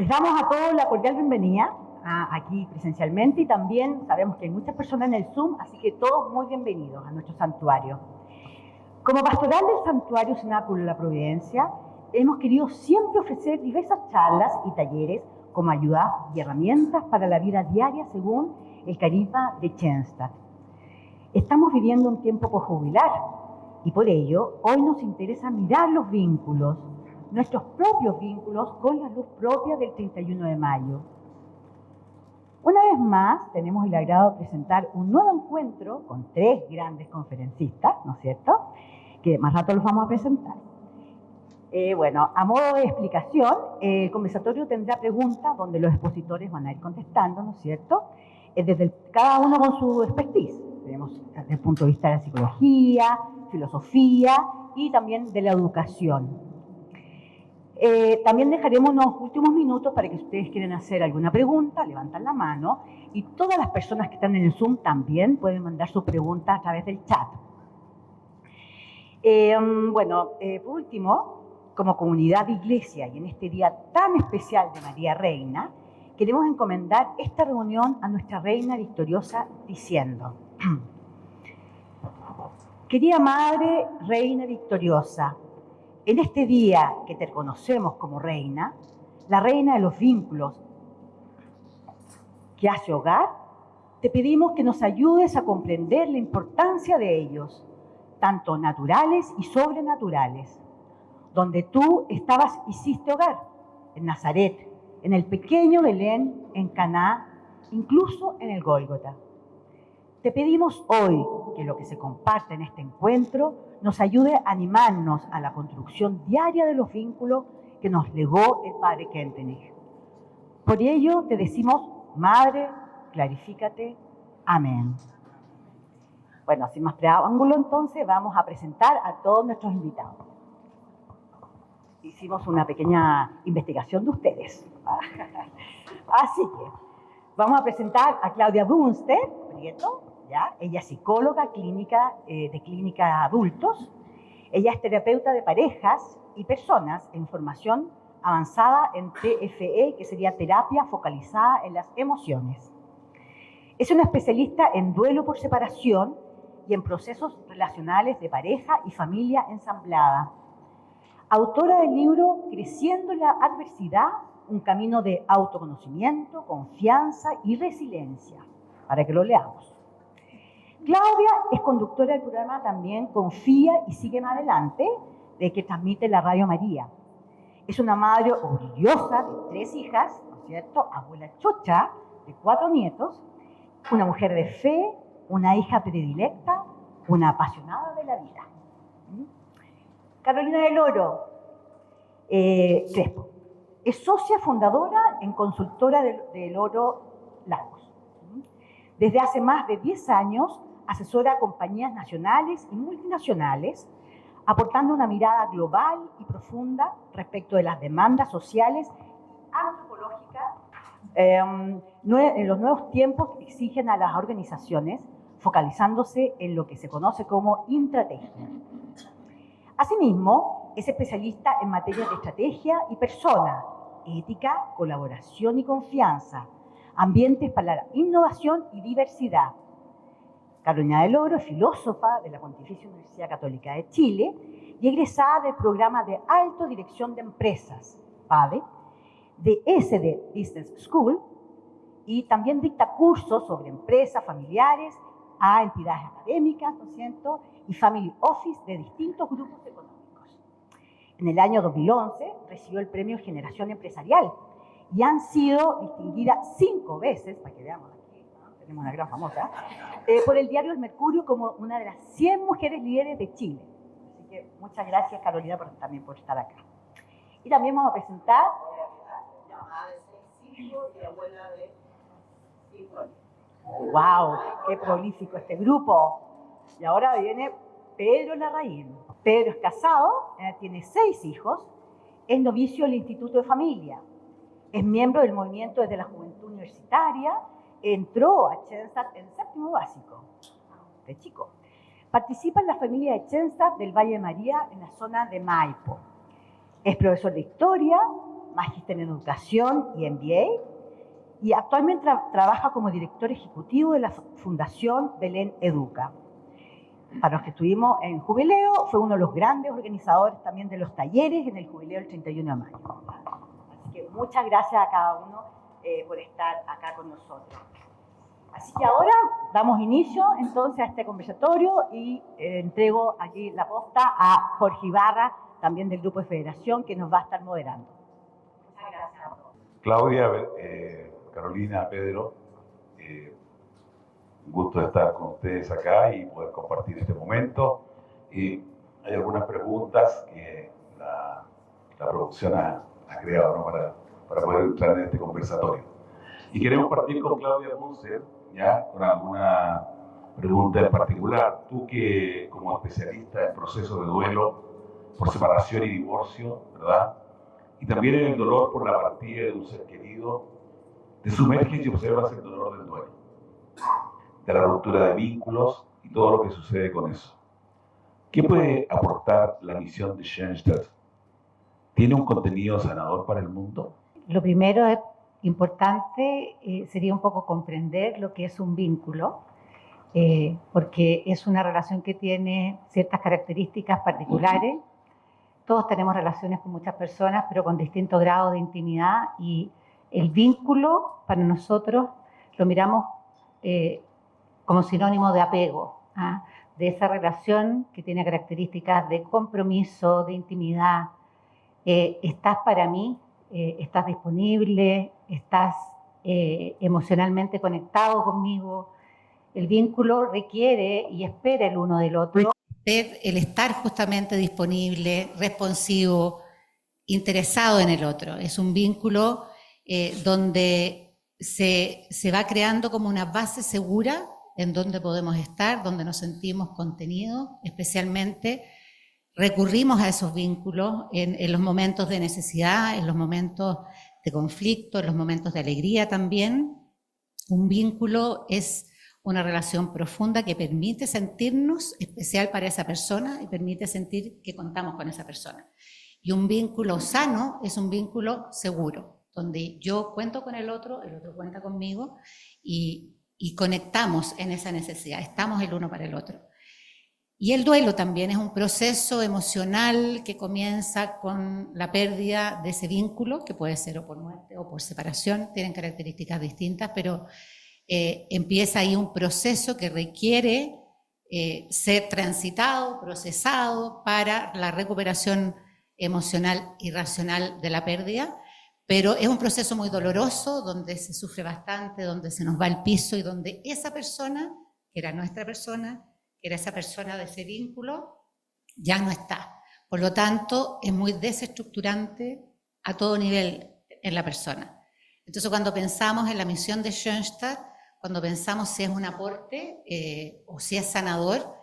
Les damos a todos la cordial bienvenida aquí presencialmente y también sabemos que hay muchas personas en el Zoom, así que todos muy bienvenidos a nuestro santuario. Como pastoral del Santuario Cenáculo de la Providencia, hemos querido siempre ofrecer diversas charlas y talleres como ayudas y herramientas para la vida diaria según el carisma de Schoenstatt. Estamos viviendo un tiempo posjubilar y por ello hoy nos interesa mirar los vínculos, nuestros propios vínculos con la luz propia del 31 de mayo. Una vez más, tenemos el agrado de presentar un nuevo encuentro con tres grandes conferencistas, ¿no es cierto?, que más rato los vamos a presentar. Bueno, a modo de explicación, el conversatorio tendrá preguntas donde los expositores van a ir contestando, ¿no es cierto?, cada uno con su expertise. Tenemos desde el punto de vista de la psicología, filosofía y también de la educación. También dejaremos unos últimos minutos para que si ustedes quieren hacer alguna pregunta, levantan la mano y todas las personas que están en el Zoom también pueden mandar sus preguntas a través del chat. Por último, como comunidad de iglesia y en este día tan especial de María Reina, queremos encomendar esta reunión a nuestra Reina victoriosa diciendo: Querida Madre, Reina victoriosa, en este día que te reconocemos como reina, la reina de los vínculos que hace hogar, te pedimos que nos ayudes a comprender la importancia de ellos, tanto naturales y sobrenaturales. Donde tú estabas, hiciste hogar, en Nazaret, en el pequeño Belén, en Caná, incluso en el Gólgota. Te pedimos hoy que lo que se comparte en este encuentro nos ayude a animarnos a la construcción diaria de los vínculos que nos legó el Padre Kentenich. Por ello te decimos, Madre, clarifícate. Amén. Bueno, sin más preámbulo, entonces vamos a presentar a todos nuestros invitados. Hicimos una pequeña investigación de ustedes. Así que vamos a presentar a Claudia Brunster, Prieto, ¿ya? Ella es psicóloga clínica de clínica adultos. Ella es terapeuta de parejas y personas en formación avanzada en TFE, que sería terapia focalizada en las emociones. Es una especialista en duelo por separación y en procesos relacionales de pareja y familia ensamblada. Autora del libro Creciendo la adversidad, un camino de autoconocimiento, confianza y resiliencia, para que lo leamos. Claudia es conductora del programa también Confía y Sigue Más Adelante, de que transmite la Radio María. Es una madre orgullosa de 3 hijas, ¿no es cierto?, abuela chocha de 4 nietos, una mujer de fe, una hija predilecta, una apasionada de la vida. Carolina del Oro Crespo es socia fundadora en consultora del Oro Lagos. Desde hace más de 10 años asesora a compañías nacionales y multinacionales, aportando una mirada global y profunda respecto de las demandas sociales y antropológicas en los nuevos tiempos que exigen a las organizaciones, focalizándose en lo que se conoce como intrategia. Asimismo, es especialista en materias de estrategia y persona, ética, colaboración y confianza, ambientes para la innovación y diversidad. Carolina del Oro es filósofa de la Pontificia Universidad Católica de Chile y egresada del programa de Alto Dirección de Empresas, PADE, de SD Business School, y también dicta cursos sobre empresas familiares a entidades académicas, ¿no es cierto?, y family office de distintos grupos económicos. En el año 2011 recibió el premio Generación Empresarial y han sido distinguidas 5 veces, para que veamos aquí, ¿no?, tenemos una gran famosa, por el diario El Mercurio como una de las 100 mujeres líderes de Chile. Así que muchas gracias, Carolina, también por estar acá. Y también vamos a presentar la mamá de 6 hijos y abuela de 5 años. ¡Wow! ¡Qué prolífico este grupo! Y ahora viene Pedro Larraín. Pedro es casado, tiene 6 hijos, es novicio del Instituto de Familia, es miembro del movimiento desde la juventud universitaria, entró a Schoenstatt en 7º básico, de chico. Participa en la familia de Schoenstatt del Valle de María en la zona de Maipo. Es profesor de historia, magíster en educación y MBA, y actualmente trabaja como director ejecutivo de la Fundación Belén Educa. Para los que estuvimos en Jubileo, fue uno de los grandes organizadores también de los talleres en el Jubileo del 31 de mayo. Así que muchas gracias a cada uno por estar acá con nosotros. Así que ahora damos inicio entonces a este conversatorio y entrego aquí la posta a Jorge Ibarra, también del Grupo de Federación, que nos va a estar moderando. Muchas gracias a todos. Claudia, Carolina, Pedro, un gusto de estar con ustedes acá y poder compartir este momento. Hay algunas preguntas que la producción ha creado, ¿no? para poder entrar en este conversatorio. Y queremos partir con Claudia Munzer, ya con alguna pregunta en particular. Tú que como especialista en procesos de duelo por separación y divorcio, ¿verdad? Y también en el dolor por la partida de un ser querido, te sumerges y observas el dolor del duelo, de la ruptura de vínculos y todo lo que sucede con eso. ¿Qué puede aportar la misión de Schoenstatt? ¿Tiene un contenido sanador para el mundo? Lo primero es importante, sería un poco comprender lo que es un vínculo, porque es una relación que tiene ciertas características particulares. Todos tenemos relaciones con muchas personas, pero con distinto grado de intimidad, y el vínculo para nosotros lo miramos como sinónimo de apego, de esa relación que tiene características de compromiso, de intimidad. Estás para mí, estás disponible, estás emocionalmente conectado conmigo. El vínculo requiere y espera el uno del otro. El estar justamente disponible, responsivo, interesado en el otro. Es un vínculo donde se va creando como una base segura en donde podemos estar, donde nos sentimos contenidos, especialmente recurrimos a esos vínculos en los momentos de necesidad, en los momentos de conflicto, en los momentos de alegría también. Un vínculo es una relación profunda que permite sentirnos especial para esa persona y permite sentir que contamos con esa persona. Y un vínculo sano es un vínculo seguro, donde yo cuento con el otro cuenta conmigo y conectamos en esa necesidad, estamos el uno para el otro. Y el duelo también es un proceso emocional que comienza con la pérdida de ese vínculo, que puede ser o por muerte o por separación, tienen características distintas, pero empieza ahí un proceso que requiere ser transitado, procesado para la recuperación emocional y racional de la pérdida, pero es un proceso muy doloroso, donde se sufre bastante, donde se nos va el piso y donde esa persona, que era nuestra persona, que era esa persona de ese vínculo, ya no está. Por lo tanto, es muy desestructurante a todo nivel en la persona. Entonces, cuando pensamos en la misión de Schoenstatt, cuando pensamos si es un aporte o si es sanador,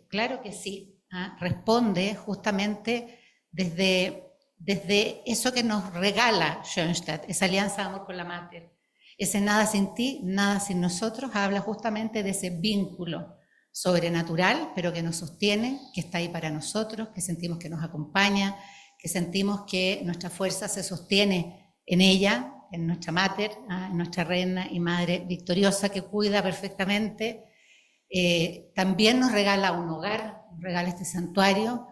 claro que sí, responde justamente desde eso que nos regala Schoenstatt, esa alianza de amor con la Mater. Ese nada sin ti, nada sin nosotros, habla justamente de ese vínculo sobrenatural, pero que nos sostiene, que está ahí para nosotros, que sentimos que nos acompaña, que sentimos que nuestra fuerza se sostiene en ella, en nuestra Mater, en nuestra reina y madre victoriosa que cuida perfectamente. También nos regala un hogar, nos regala este santuario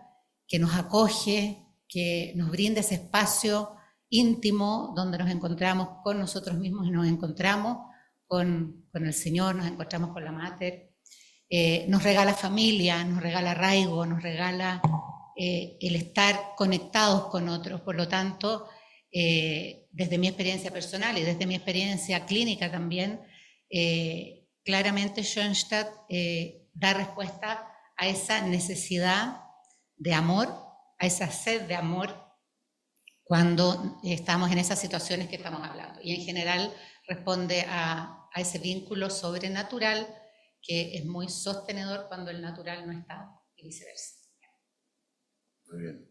que nos acoge, que nos brinda ese espacio íntimo donde nos encontramos con nosotros mismos y nos encontramos con el Señor, nos encontramos con la Mater. Nos regala familia, nos regala arraigo, nos regala el estar conectados con otros. Por lo tanto, desde mi experiencia personal y desde mi experiencia clínica también, claramente Schoenstatt da respuesta a esa necesidad de amor, a esa sed de amor cuando estamos en esas situaciones que estamos hablando. Y en general responde a ese vínculo sobrenatural que es muy sostenedor cuando el natural no está y viceversa. Muy bien.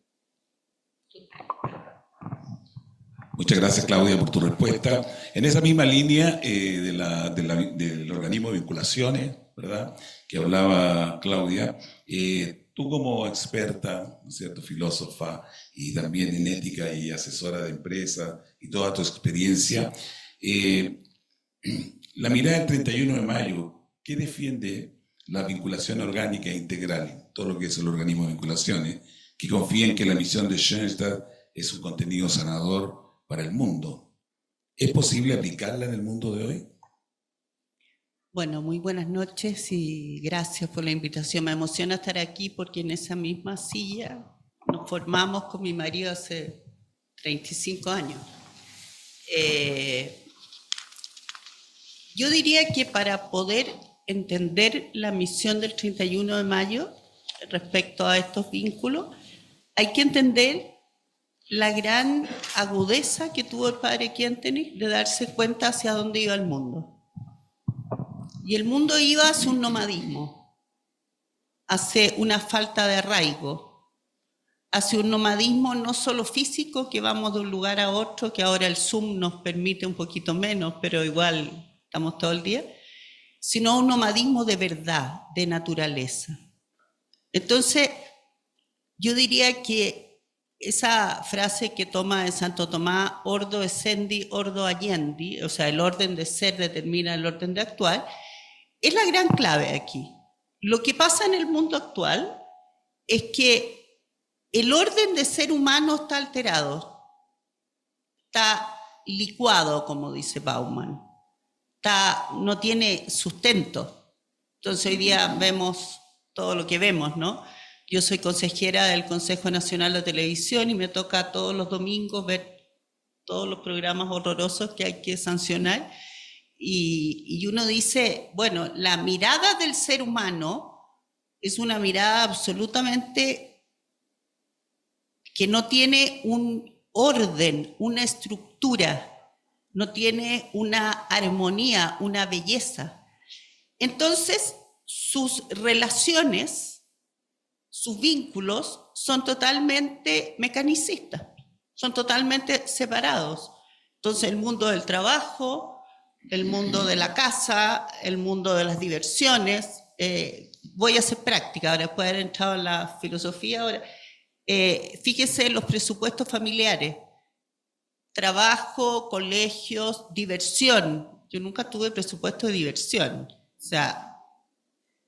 Muchas gracias, Claudia, por tu respuesta. En esa misma línea del organismo de vinculaciones, ¿verdad?, que hablaba Claudia. Tú como experta, ¿no es cierto?, filósofa y también en ética y asesora de empresa y toda tu experiencia, la mirada del 31 de mayo, ¿qué defiende la vinculación orgánica e integral? Todo lo que es el organismo de vinculaciones, que confía en que la misión de Schoenstatt es un contenido sanador para el mundo. ¿Es posible aplicarla en el mundo de hoy? Bueno, muy buenas noches y gracias por la invitación. Me emociona estar aquí porque en esa misma silla nos formamos con mi marido hace 35 años. Yo diría que para poder entender la misión del 31 de mayo respecto a estos vínculos, hay que entender la gran agudeza que tuvo el padre Kentenich de darse cuenta hacia dónde iba el mundo. Y el mundo iba hacia un nomadismo, hacia una falta de arraigo, hacia un nomadismo no solo físico, que vamos de un lugar a otro, que ahora el Zoom nos permite un poquito menos, pero igual estamos todo el día, sino un nomadismo de verdad, de naturaleza. Entonces, yo diría que esa frase que toma de Santo Tomás, ordo essendi, ordo agendi, o sea, el orden de ser determina el orden de actuar, es la gran clave aquí. Lo que pasa en el mundo actual es que el orden de ser humano está alterado, está licuado, como dice Bauman, no tiene sustento. Entonces hoy día vemos todo lo que vemos, ¿no? Yo soy consejera del Consejo Nacional de Televisión y me toca todos los domingos ver todos los programas horrorosos que hay que sancionar. Y uno dice, bueno, la mirada del ser humano es una mirada absolutamente que no tiene un orden, una estructura, no tiene una armonía, una belleza. Entonces, sus relaciones, sus vínculos son totalmente mecanicistas, son totalmente separados. Entonces, el mundo del trabajo, el mundo de la casa, el mundo de las diversiones. Voy a hacer práctica, ahora después de haber entrado en la filosofía, ahora, fíjese en los presupuestos familiares, trabajo, colegios, diversión. Yo nunca tuve presupuesto de diversión, o sea,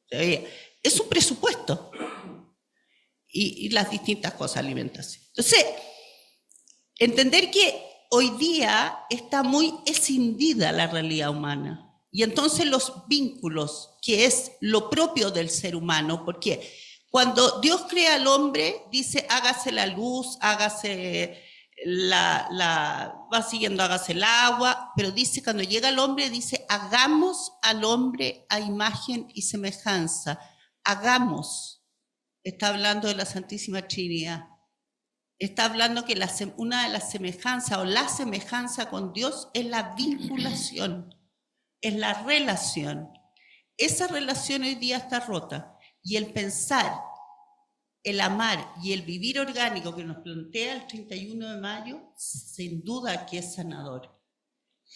es un presupuesto, y las distintas cosas, alimentación. Entonces, entender que hoy día está muy escindida la realidad humana. Y entonces los vínculos, que es lo propio del ser humano, porque cuando Dios crea al hombre, dice, hágase la luz, hágase va siguiendo, hágase el agua, pero dice, cuando llega el hombre, dice, hagamos al hombre a imagen y semejanza. Hagamos. Está hablando de la Santísima Trinidad. Está hablando que una de las semejanzas o la semejanza con Dios es la vinculación, es la relación. Esa relación hoy día está rota y el pensar, el amar y el vivir orgánico que nos plantea el 31 de mayo, sin duda que es sanador.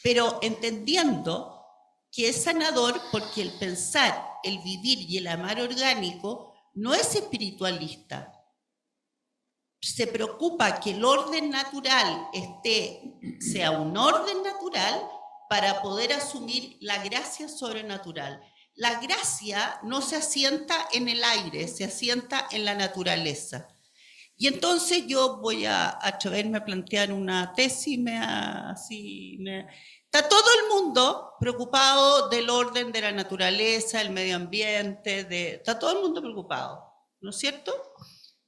Pero entendiendo que es sanador porque el pensar, el vivir y el amar orgánico no es espiritualista. Se preocupa que el orden natural sea un orden natural para poder asumir la gracia sobrenatural. La gracia no se asienta en el aire, se asienta en la naturaleza. Y entonces yo voy a atreverme a plantear una tesis, está todo el mundo preocupado del orden de la naturaleza, el medio ambiente, está todo el mundo preocupado, ¿no es cierto?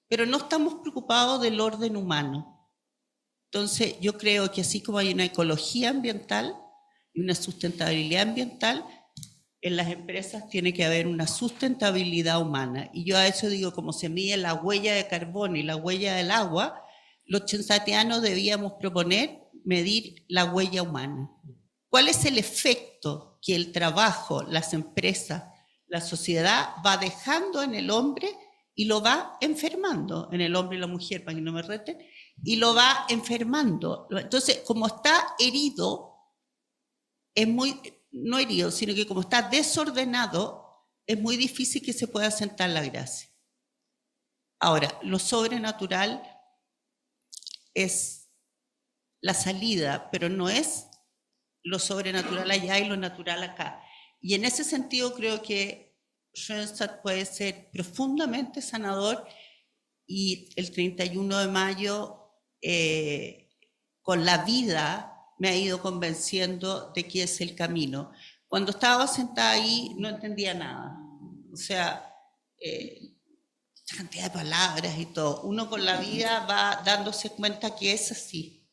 Pero no estamos preocupados del orden humano. Entonces, yo creo que así como hay una ecología ambiental y una sustentabilidad ambiental, en las empresas tiene que haber una sustentabilidad humana. Y yo a eso digo, como se mide la huella de carbono y la huella del agua, los schoenstattianos debíamos proponer medir la huella humana. ¿Cuál es el efecto que el trabajo, las empresas, la sociedad va dejando en el hombre y lo va enfermando, en el hombre y la mujer, para que no me reten, y lo va enfermando? Entonces, como está herido, no herido, sino que como está desordenado, es muy difícil que se pueda sentar la gracia. Ahora, lo sobrenatural es la salida, pero no es lo sobrenatural allá y lo natural acá. Y en ese sentido creo que Schoenstatt puede ser profundamente sanador, y el 31 de mayo, con la vida, me ha ido convenciendo de que es el camino. Cuando estaba sentada ahí no entendía nada. O sea, cantidad de palabras y todo. Uno con la vida va dándose cuenta que es así.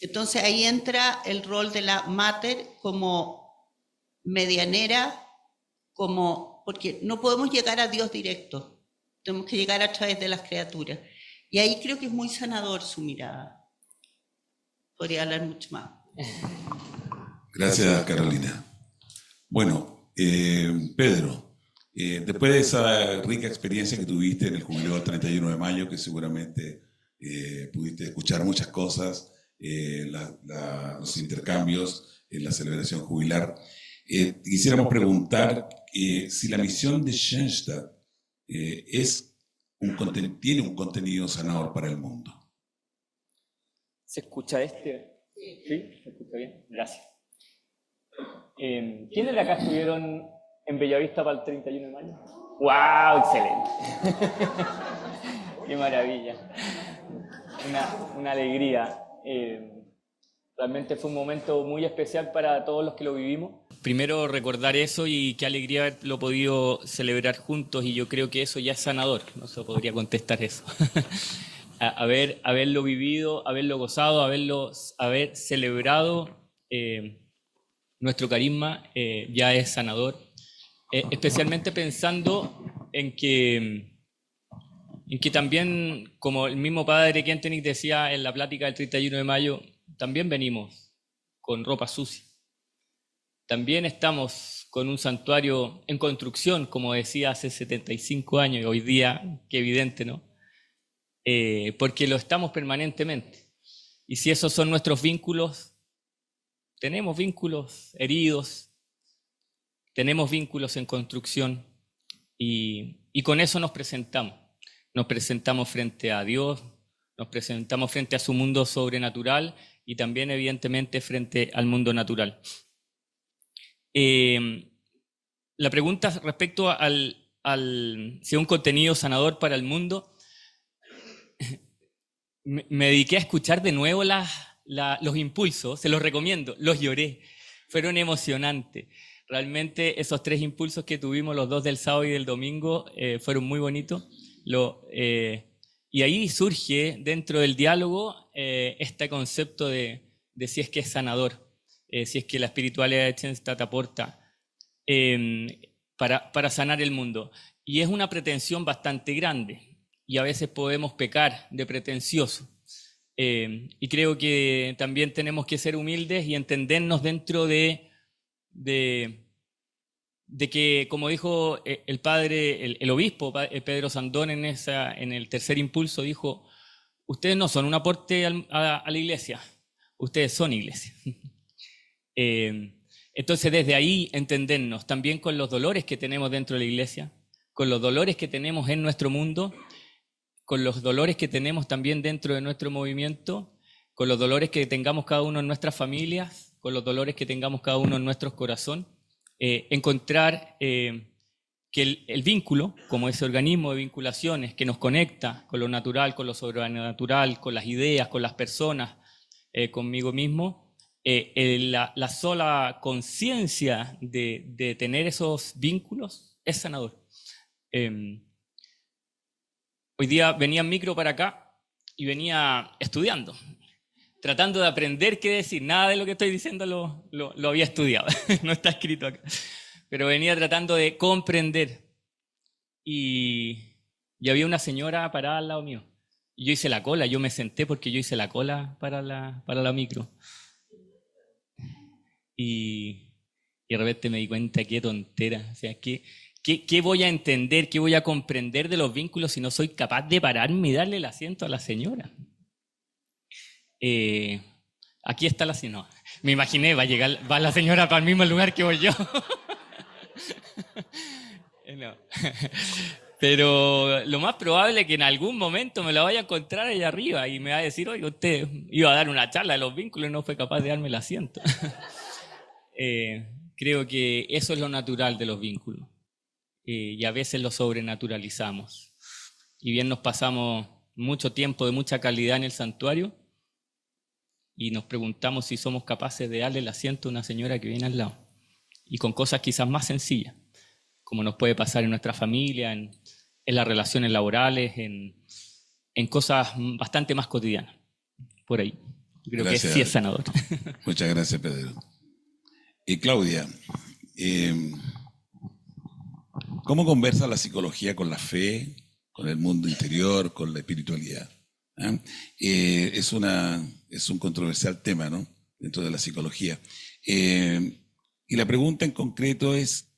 Entonces ahí entra el rol de la mater como medianera, porque no podemos llegar a Dios directo, tenemos que llegar a través de las criaturas. Y ahí creo que es muy sanador su mirada. Podría hablar mucho más. Gracias, Carolina. Bueno, Pedro, después de esa rica experiencia que tuviste en el jubileo del 31 de mayo, que seguramente pudiste escuchar muchas cosas, los intercambios en la celebración jubilar, quisiéramos preguntar si la misión de Schoenstatt tiene un contenido sanador para el mundo. ¿Se escucha este? ¿Sí? ¿Se escucha bien? Gracias. ¿Quiénes de acá estuvieron en Bellavista para el 31 de mayo? ¡Wow! ¡Excelente! ¡Qué maravilla! Una alegría. Realmente fue un momento muy especial para todos los que lo vivimos. Primero recordar eso y qué alegría haberlo podido celebrar juntos, y yo creo que eso ya es sanador, no se podría contestar eso. Haberlo vivido, haberlo gozado, haber celebrado nuestro carisma ya es sanador, especialmente pensando en que también, como el mismo padre Kentenich decía en la plática del 31 de mayo, también venimos con ropa sucia. También estamos con un santuario en construcción, como decía hace 75 años, y hoy día, qué evidente, ¿no? Porque lo estamos permanentemente. Y si esos son nuestros vínculos, tenemos vínculos heridos, tenemos vínculos en construcción, y con eso nos presentamos. Nos presentamos frente a Dios, nos presentamos frente a su mundo sobrenatural y también, evidentemente, frente al mundo natural. La pregunta respecto si es un contenido sanador para el mundo, me dediqué a escuchar de nuevo los impulsos, se los recomiendo, los lloré, fueron emocionantes. Realmente esos 3 impulsos que tuvimos, los 2 del sábado y del domingo, fueron muy bonitos. Y ahí surge dentro del diálogo este concepto de si es que es sanador, si es que la espiritualidad de Schoenstatt aporta para sanar el mundo. Y es una pretensión bastante grande, y a veces podemos pecar de pretencioso. Y creo que también tenemos que ser humildes y entendernos dentro de que, como dijo el padre, el obispo Pedro Sandón en el tercer impulso, dijo: ustedes no son un aporte a la iglesia, ustedes son iglesia. Entonces, desde ahí entendernos también con los dolores que tenemos dentro de la iglesia, con los dolores que tenemos en nuestro mundo, con los dolores que tenemos también dentro de nuestro movimiento, con los dolores que tengamos cada uno en nuestras familias, con los dolores que tengamos cada uno en nuestros corazones. Encontrar que el vínculo, como ese organismo de vinculaciones que nos conecta con lo natural, con lo sobrenatural, con las ideas, con las personas, conmigo mismo, la sola conciencia de tener esos vínculos es sanador. Hoy día venía en micro para acá y venía estudiando, tratando de aprender qué decir. Nada de lo que estoy diciendo lo había estudiado, no está escrito acá. Pero venía tratando de comprender. Y había una señora parada al lado mío. Y yo hice la cola, yo me senté porque yo hice la cola para la micro. Y de repente me di cuenta, qué tontera. O sea, ¿qué voy a entender, qué voy a comprender de los vínculos si no soy capaz de pararme y darle el asiento a la señora? Aquí está la señora. Me imaginé, va la señora para el mismo lugar que voy yo. No. Pero lo más probable es que en algún momento me la vaya a encontrar allá arriba y me va a decir, oye, usted iba a dar una charla de los vínculos y no fue capaz de darme el asiento. Creo que eso es lo natural de los vínculos. Y a veces lo sobrenaturalizamos. Y bien nos pasamos mucho tiempo de mucha calidad en el santuario y nos preguntamos si somos capaces de darle el asiento a una señora que viene al lado. Y con cosas quizás más sencillas, como nos puede pasar en nuestra familia, en las relaciones laborales, en cosas bastante más cotidianas. Por ahí. Creo Gracias. que sí es sanador. Muchas gracias, Pedro. Y Claudia, ¿cómo conversa la psicología con la fe, con el mundo interior, con la espiritualidad? Es un controversial tema, ¿no?, dentro de la psicología. Y la pregunta en concreto es,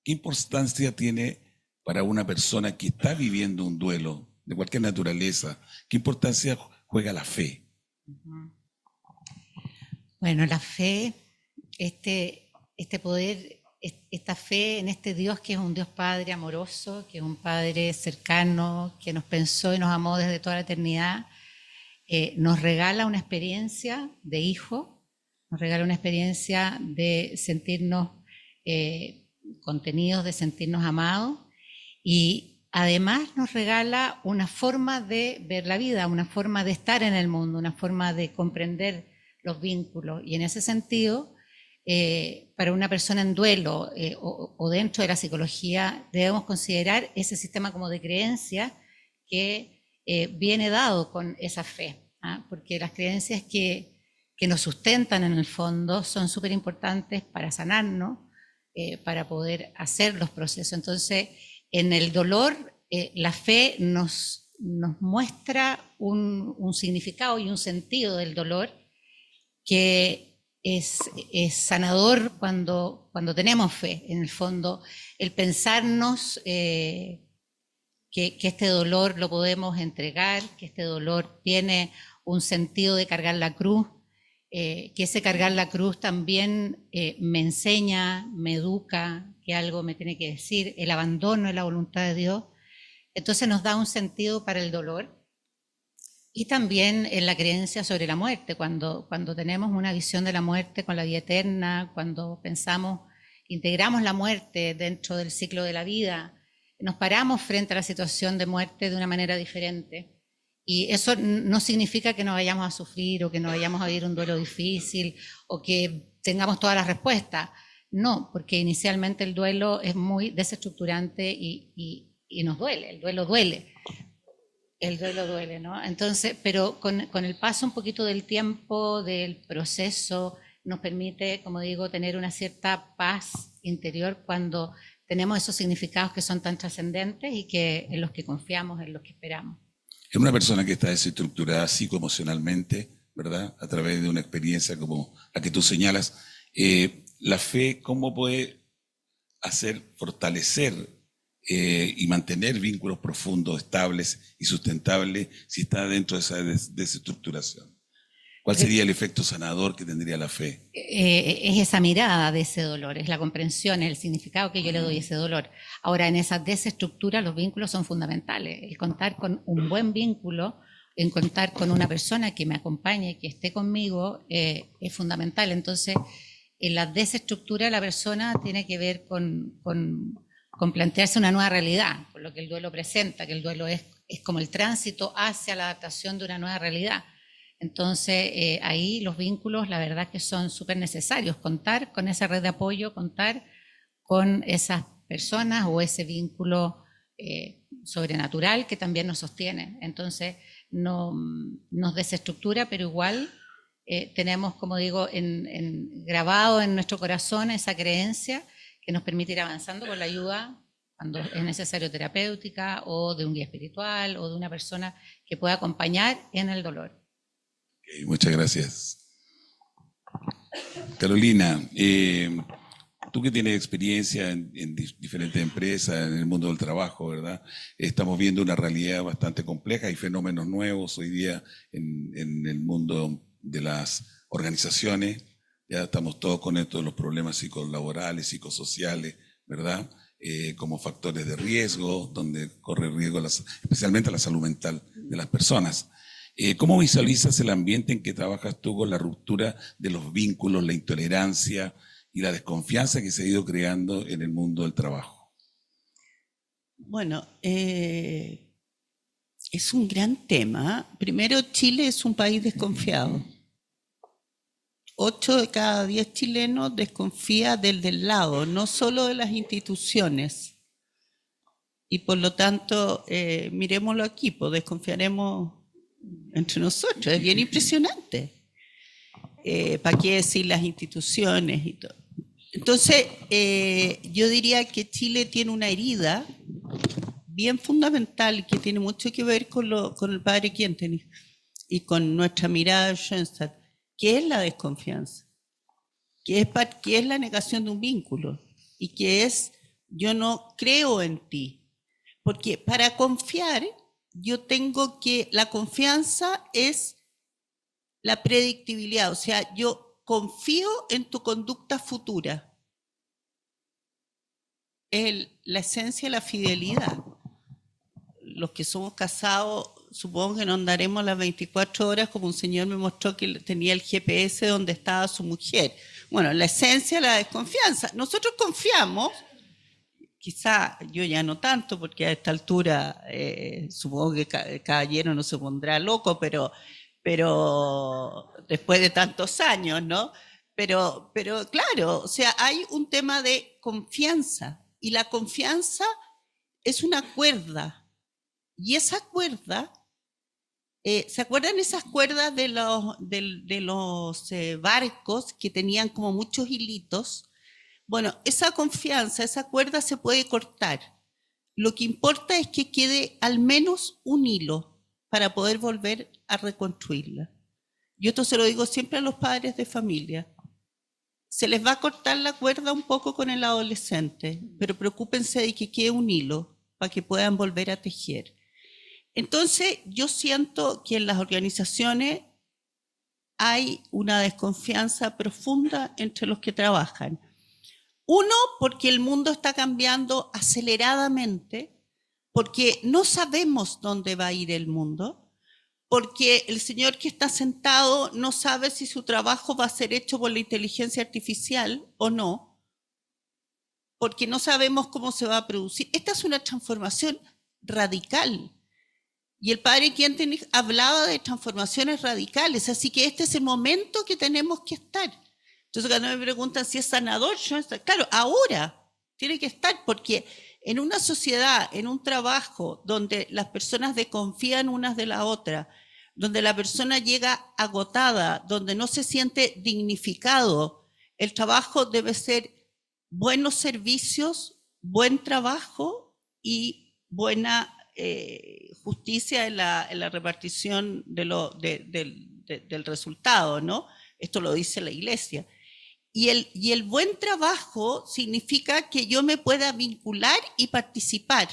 ¿qué importancia tiene para una persona que está viviendo un duelo de cualquier naturaleza? ¿Qué importancia juega la fe? Bueno, la fe, este poder, esta fe en este Dios que es un Dios Padre amoroso, que es un Padre cercano, que nos pensó y nos amó desde toda la eternidad, nos regala una experiencia de hijo, nos regala una experiencia de sentirnos contenidos, de sentirnos amados, y además nos regala una forma de ver la vida, una forma de estar en el mundo, una forma de comprender los vínculos. Y en ese sentido, para una persona en duelo o dentro de la psicología, debemos considerar ese sistema como de creencia que viene dado con esa fe, porque las creencias que nos sustentan en el fondo son súper importantes para sanarnos, para poder hacer los procesos. Entonces, en el dolor, la fe nos muestra un significado y un sentido del dolor que es sanador cuando tenemos fe. En el fondo, el pensarnos que este dolor lo podemos entregar, que este dolor tiene un sentido de cargar la cruz, que ese cargar la cruz también me enseña, me educa, que algo me tiene que decir, el abandono de la voluntad de Dios. Entonces nos da un sentido para el dolor. Y también en la creencia sobre la muerte, cuando tenemos una visión de la muerte con la vida eterna, cuando pensamos, integramos la muerte dentro del ciclo de la vida, nos paramos frente a la situación de muerte de una manera diferente. Y eso no significa que no vayamos a sufrir o que no vayamos a vivir un duelo difícil o que tengamos todas las respuestas. No, porque inicialmente el duelo es muy desestructurante y nos duele, el duelo duele. El duelo duele, ¿no? Entonces, pero con el paso un poquito del tiempo, del proceso, nos permite, como digo, tener una cierta paz interior cuando tenemos esos significados que son tan trascendentes y en los que confiamos, en los que esperamos. En una persona que está desestructurada psicoemocionalmente, ¿verdad?, a través de una experiencia como la que tú señalas, la fe, ¿cómo puede fortalecer y mantener vínculos profundos, estables y sustentables si está dentro de esa desestructuración? ¿Cuál sería el efecto sanador que tendría la fe? Es esa mirada de ese dolor, es la comprensión, el significado que yo le doy a ese dolor. Ahora, en esa desestructura los vínculos son fundamentales. El contar con un buen vínculo, en contar con una persona que me acompañe, que esté conmigo, es fundamental. Entonces, en la desestructura la persona tiene que ver con plantearse una nueva realidad, por lo que el duelo presenta, que el duelo es como el tránsito hacia la adaptación de una nueva realidad. Entonces, ahí los vínculos, la verdad que son súper necesarios, contar con esa red de apoyo, contar con esas personas o ese vínculo sobrenatural que también nos sostiene. Entonces, no nos desestructura, pero igual tenemos, como digo, grabado en nuestro corazón esa creencia que nos permite ir avanzando con la ayuda cuando es necesario terapéutica o de un guía espiritual o de una persona que pueda acompañar en el dolor. Okay, muchas gracias. Carolina, tú que tienes experiencia en diferentes empresas, en el mundo del trabajo, ¿verdad? Estamos viendo una realidad bastante compleja, hay fenómenos nuevos hoy día en el mundo de las organizaciones. Ya estamos todos con esto de los problemas psicolaborales, psicosociales, ¿verdad? como factores de riesgo, donde corre riesgo especialmente la salud mental de las personas. ¿Cómo visualizas el ambiente en que trabajas tú con la ruptura de los vínculos, la intolerancia y la desconfianza que se ha ido creando en el mundo del trabajo? Bueno, es un gran tema. Primero, Chile es un país desconfiado. 8 de cada 10 chilenos desconfía del lado, no solo de las instituciones. Y por lo tanto, miremoslo aquí, pues desconfiaremos entre nosotros. Es bien impresionante. ¿Para qué decir las instituciones y todo? Entonces, yo diría que Chile tiene una herida bien fundamental que tiene mucho que ver con el padre Kientenich y con nuestra mirada de Schoenstatt, que es la desconfianza, que es la negación de un vínculo y que es yo no creo en ti. Porque para confiar, la confianza es la predictibilidad, o sea, yo confío en tu conducta futura. Es la esencia de la fidelidad. Los que somos casados, supongo que no andaremos las 24 horas como un señor me mostró que tenía el GPS donde estaba su mujer. Bueno, la esencia de la desconfianza. Nosotros confiamos, quizá yo ya no tanto, porque a esta altura supongo que el caballero no se pondrá loco, pero después de tantos años, ¿no? Pero claro, o sea, hay un tema de confianza y la confianza es una cuerda. Y esa cuerda, ¿se acuerdan esas cuerdas de los barcos que tenían como muchos hilitos? Bueno, esa confianza, esa cuerda se puede cortar. Lo que importa es que quede al menos un hilo para poder volver a reconstruirla. Yo esto se lo digo siempre a los padres de familia. Se les va a cortar la cuerda un poco con el adolescente, pero preocúpense de que quede un hilo para que puedan volver a tejer. Entonces, yo siento que en las organizaciones hay una desconfianza profunda entre los que trabajan. Uno, porque el mundo está cambiando aceleradamente, porque no sabemos dónde va a ir el mundo, porque el señor que está sentado no sabe si su trabajo va a ser hecho por la inteligencia artificial o no, porque no sabemos cómo se va a producir. Esta es una transformación radical. Y el padre Kientenich hablaba de transformaciones radicales, así que este es el momento que tenemos que estar. Entonces cuando me preguntan si es sanador, claro, ahora tiene que estar, porque en una sociedad, en un trabajo donde las personas desconfían unas de la otra, donde la persona llega agotada, donde no se siente dignificado, el trabajo debe ser buenos servicios, buen trabajo y buena justicia en la repartición del resultado, ¿no? Esto lo dice la Iglesia. Y el buen trabajo significa que yo me pueda vincular y participar.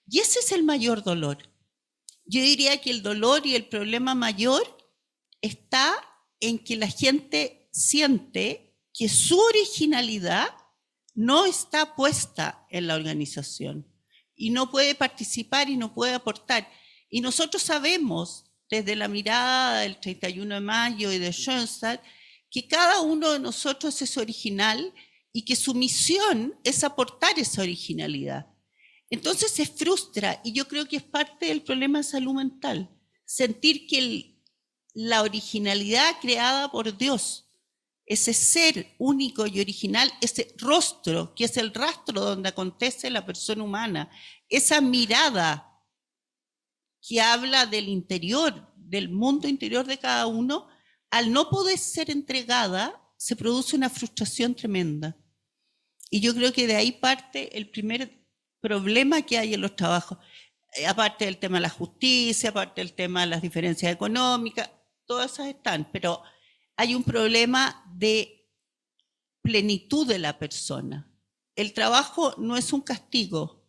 Y ese es el mayor dolor. Yo diría que el dolor y el problema mayor está en que la gente siente que su originalidad no está puesta en la organización y no puede participar y no puede aportar. Y nosotros sabemos, desde la mirada del 31 de mayo y de Schoenstatt, que cada uno de nosotros es original y que su misión es aportar esa originalidad. Entonces se frustra, y yo creo que es parte del problema de salud mental, sentir que la originalidad creada por Dios, ese ser único y original, ese rostro, que es el rastro donde acontece la persona humana, esa mirada que habla del interior, del mundo interior de cada uno, al no poder ser entregada, se produce una frustración tremenda. Y yo creo que de ahí parte el primer problema que hay en los trabajos, aparte del tema de la justicia, aparte del tema de las diferencias económicas, todas esas están, pero hay un problema de plenitud de la persona. El trabajo no es un castigo.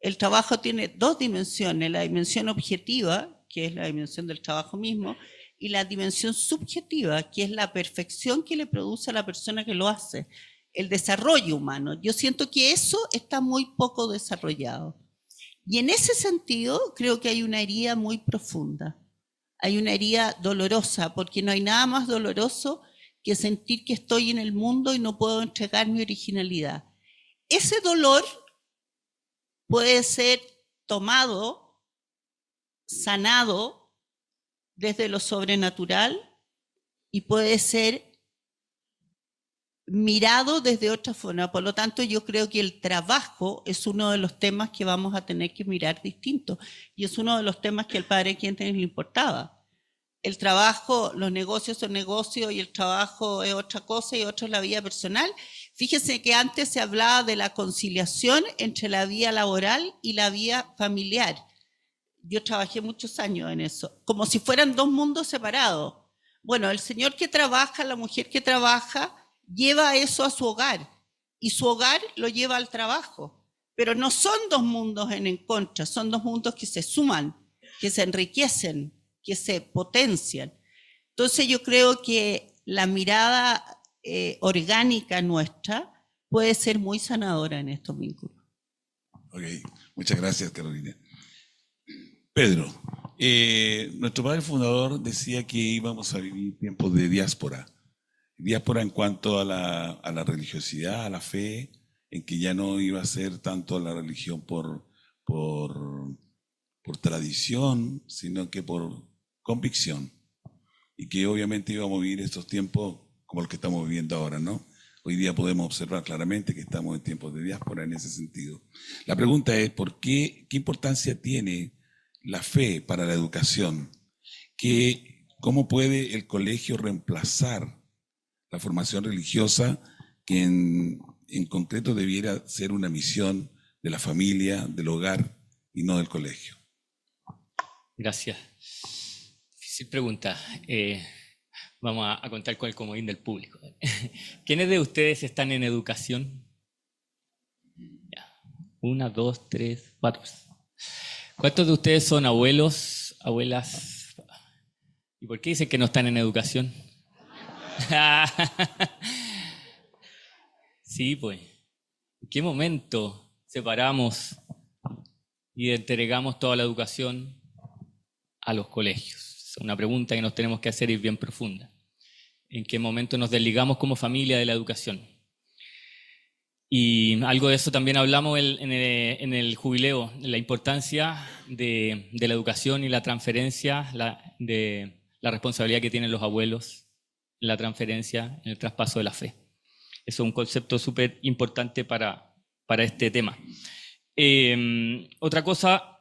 El trabajo tiene dos dimensiones, la dimensión objetiva, que es la dimensión del trabajo mismo, y la dimensión subjetiva, que es la perfección que le produce a la persona que lo hace. el desarrollo humano. Yo siento que eso está muy poco desarrollado. Y en ese sentido creo que hay una herida muy profunda. Hay una herida dolorosa, porque no hay nada más doloroso que sentir que estoy en el mundo y no puedo entregar mi originalidad. Ese dolor puede ser tomado, sanado desde lo sobrenatural y puede ser mirado desde otra forma. Por lo tanto, yo creo que el trabajo es uno de los temas que vamos a tener que mirar distinto. Y es uno de los temas que al padre Quinten le importaba. El trabajo, los negocios son negocios y el trabajo es otra cosa y otra es la vida personal. Fíjese que antes se hablaba de la conciliación entre la vida laboral y la vida familiar. Yo trabajé muchos años en eso, como si fueran dos mundos separados. Bueno, el señor que trabaja, la mujer que trabaja, lleva eso a su hogar y su hogar lo lleva al trabajo. Pero no son dos mundos en contra, son dos mundos que se suman, que se enriquecen, que se potencian. Entonces yo creo que la mirada orgánica nuestra puede ser muy sanadora en estos vínculos. Ok, muchas gracias, Carolina. Pedro, nuestro padre fundador decía que íbamos a vivir tiempos de diáspora. Diáspora en cuanto a la religiosidad, a la fe, en que ya no iba a ser tanto la religión por tradición, sino que por convicción. Y que obviamente íbamos a vivir estos tiempos como los que estamos viviendo ahora, ¿no? Hoy día podemos observar claramente que estamos en tiempos de diáspora en ese sentido. La pregunta es, ¿qué importancia tiene la fe para la educación? ¿Cómo puede el colegio reemplazar la formación religiosa que en concreto debiera ser una misión de la familia, del hogar y no del colegio? Gracias. Difícil pregunta. Vamos a contar con el comodín del público. ¿Quiénes de ustedes están en educación? Ya. 1, 2, 3, 4. ¿Cuántos de ustedes son abuelos, abuelas? ¿Y por qué dicen que no están en educación? Sí, pues. ¿En qué momento separamos y entregamos toda la educación a los colegios? Es una pregunta que nos tenemos que hacer y bien profunda. ¿En qué momento nos desligamos como familia de la educación? Y algo de eso también hablamos en el jubileo, la importancia de la educación y la transferencia, de la responsabilidad que tienen los abuelos, la transferencia, en el traspaso de la fe. Eso es un concepto súper importante para este tema. Otra cosa,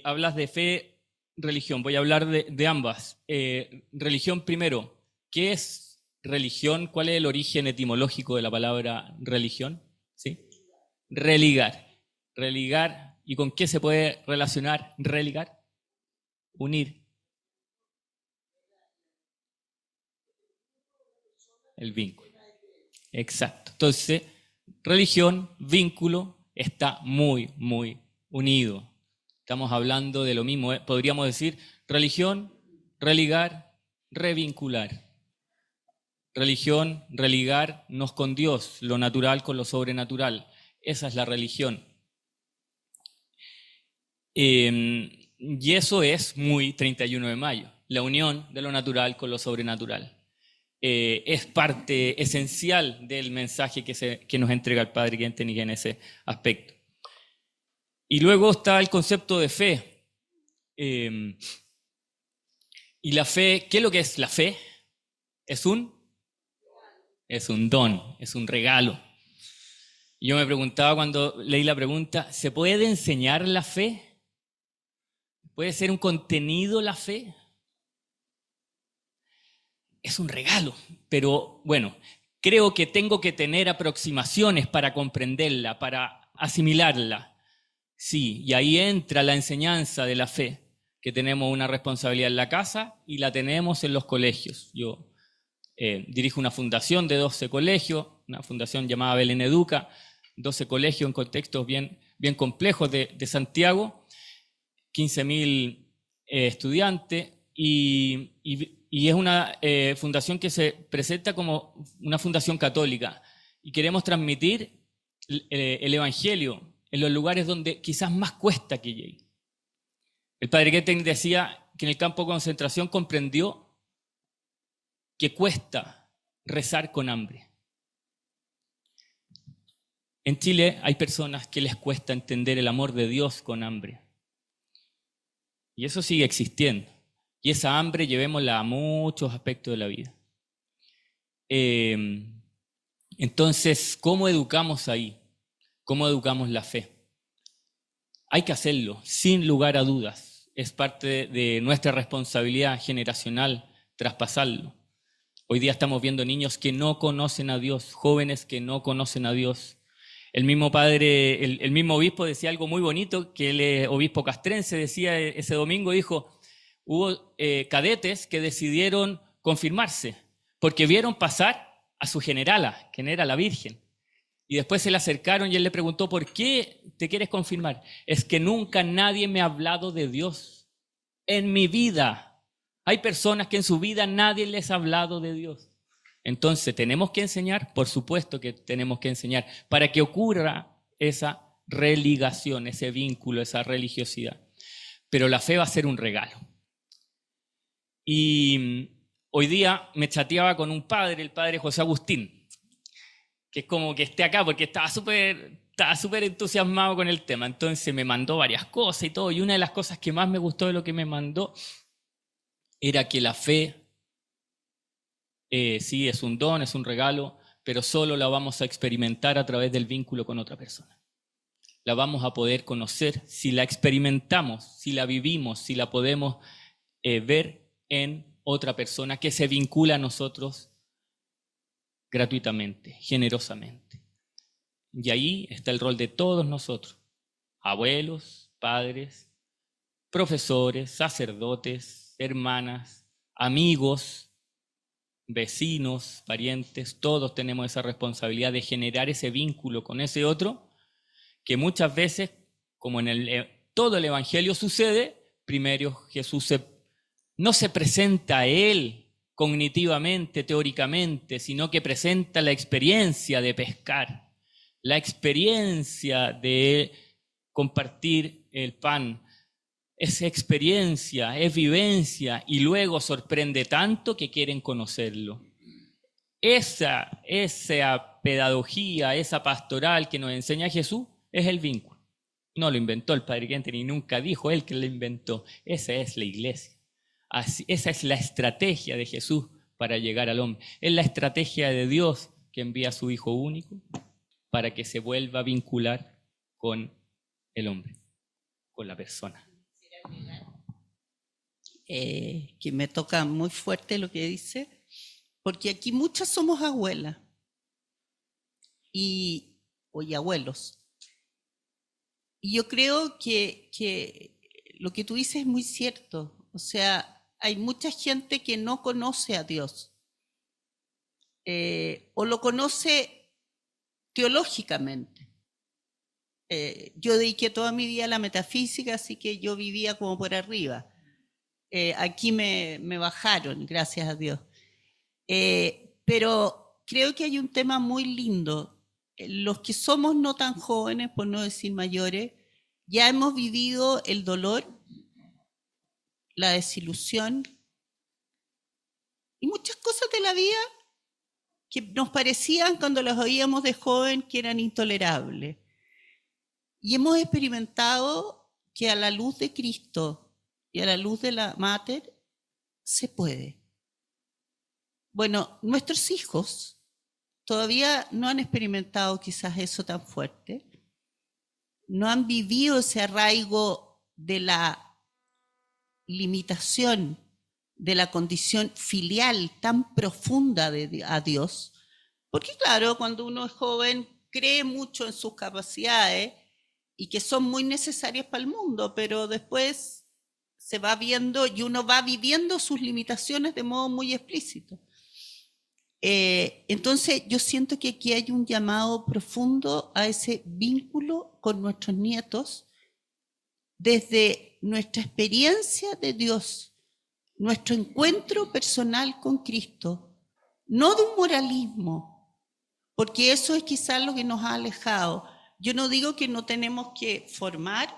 hablas de fe, religión. Voy a hablar de ambas. Religión primero. ¿Qué es religión? ¿Cuál es el origen etimológico de la palabra religión? ¿Sí? Religar. Religar. ¿Y con qué se puede relacionar religar? Unir. El vínculo. Exacto. Entonces, religión, vínculo, está muy, muy unido. Estamos hablando de lo mismo. Podríamos decir religión, religar, revincular. Religión, religarnos con Dios, lo natural con lo sobrenatural. Esa es la religión. Y eso es muy 31 de mayo, la unión de lo natural con lo sobrenatural. Es parte esencial del mensaje que nos entrega el Padre Quinten en ese aspecto. Y luego está el concepto de fe. Y la fe, ¿qué es lo que es la fe? Es un don, es un regalo. Y yo me preguntaba cuando leí la pregunta, ¿se puede enseñar la fe? ¿Puede ser un contenido la fe? Es un regalo, pero bueno, creo que tengo que tener aproximaciones para comprenderla, para asimilarla. Sí, y ahí entra la enseñanza de la fe, que tenemos una responsabilidad en la casa y la tenemos en los colegios. Yo dirijo una fundación de 12 colegios, una fundación llamada Belén Educa, 12 colegios en contextos bien complejos de Santiago, 15.000 estudiantes, y es una fundación que se presenta como una fundación católica. y queremos transmitir el Evangelio en los lugares donde quizás más cuesta que llegue. El padre Kettering decía que en el campo de concentración comprendió que cuesta rezar con hambre. En Chile hay personas que les cuesta entender el amor de Dios con hambre. Y eso sigue existiendo. Y esa hambre llevémosla a muchos aspectos de la vida. Entonces, ¿cómo educamos ahí? ¿Cómo educamos la fe? Hay que hacerlo, sin lugar a dudas. Es parte de nuestra responsabilidad generacional traspasarlo. Hoy día estamos viendo niños que no conocen a Dios, jóvenes que no conocen a Dios. El mismo padre, el mismo obispo decía algo muy bonito, que el obispo castrense decía ese domingo, dijo, hubo cadetes que decidieron confirmarse, porque vieron pasar a su generala, quien era la Virgen. Y después se le acercaron y él le preguntó, ¿por qué te quieres confirmar? Es que nunca nadie me ha hablado de Dios en mi vida. Hay personas que en su vida nadie les ha hablado de Dios. Entonces, ¿tenemos que enseñar? Por supuesto que tenemos que enseñar para que ocurra esa religación, ese vínculo, esa religiosidad. Pero la fe va a ser un regalo. Y hoy día me chateaba con un padre, el padre José Agustín, que es como que esté acá porque estaba súper entusiasmado con el tema. Entonces me mandó varias cosas y todo. Y una de las cosas que más me gustó de lo que me mandó era que la fe, sí, es un don, es un regalo, pero solo la vamos a experimentar a través del vínculo con otra persona. La vamos a poder conocer si la experimentamos, si la vivimos, si la podemos ver en otra persona que se vincula a nosotros gratuitamente, generosamente. Y ahí está el rol de todos nosotros, abuelos, padres, profesores, sacerdotes, hermanas, amigos, vecinos, parientes, todos tenemos esa responsabilidad de generar ese vínculo con ese otro, que muchas veces, como en todo el Evangelio sucede, primero Jesús no se presenta a él cognitivamente, teóricamente, sino que presenta la experiencia de pescar, la experiencia de compartir el pan. Es experiencia, es vivencia, y luego sorprende tanto que quieren conocerlo. Esa pedagogía, esa pastoral que nos enseña Jesús es el vínculo. No lo inventó el padre Kettering ni nunca dijo él que lo inventó. Esa es la iglesia. Esa es la estrategia de Jesús para llegar al hombre. Es la estrategia de Dios que envía a su Hijo único para que se vuelva a vincular con el hombre, con la persona. Que me toca muy fuerte lo que dice, porque aquí muchas somos abuelas y abuelos. Y yo creo que lo que tú dices es muy cierto. O sea, hay mucha gente que no conoce a Dios o lo conoce teológicamente. Yo dediqué toda mi vida a la metafísica, así que yo vivía como por arriba. Aquí me bajaron, gracias a Dios. Pero creo que hay un tema muy lindo. Los que somos no tan jóvenes, por no decir mayores, ya hemos vivido el dolor, la desilusión y muchas cosas de la vida que nos parecían cuando las oíamos de joven que eran intolerables. Y hemos experimentado que a la luz de Cristo y a la luz de la Mater se puede. Bueno, nuestros hijos todavía no han experimentado quizás eso tan fuerte, no han vivido ese arraigo de la limitación de la condición filial tan profunda a Dios, porque claro, cuando uno es joven cree mucho en sus capacidades y que son muy necesarias para el mundo, pero después se va viendo y uno va viviendo sus limitaciones de modo muy explícito. Entonces yo siento que aquí hay un llamado profundo a ese vínculo con nuestros nietos desde nuestra experiencia de Dios, nuestro encuentro personal con Cristo, no de un moralismo, porque eso es quizás lo que nos ha alejado. Yo no digo que no tenemos que formar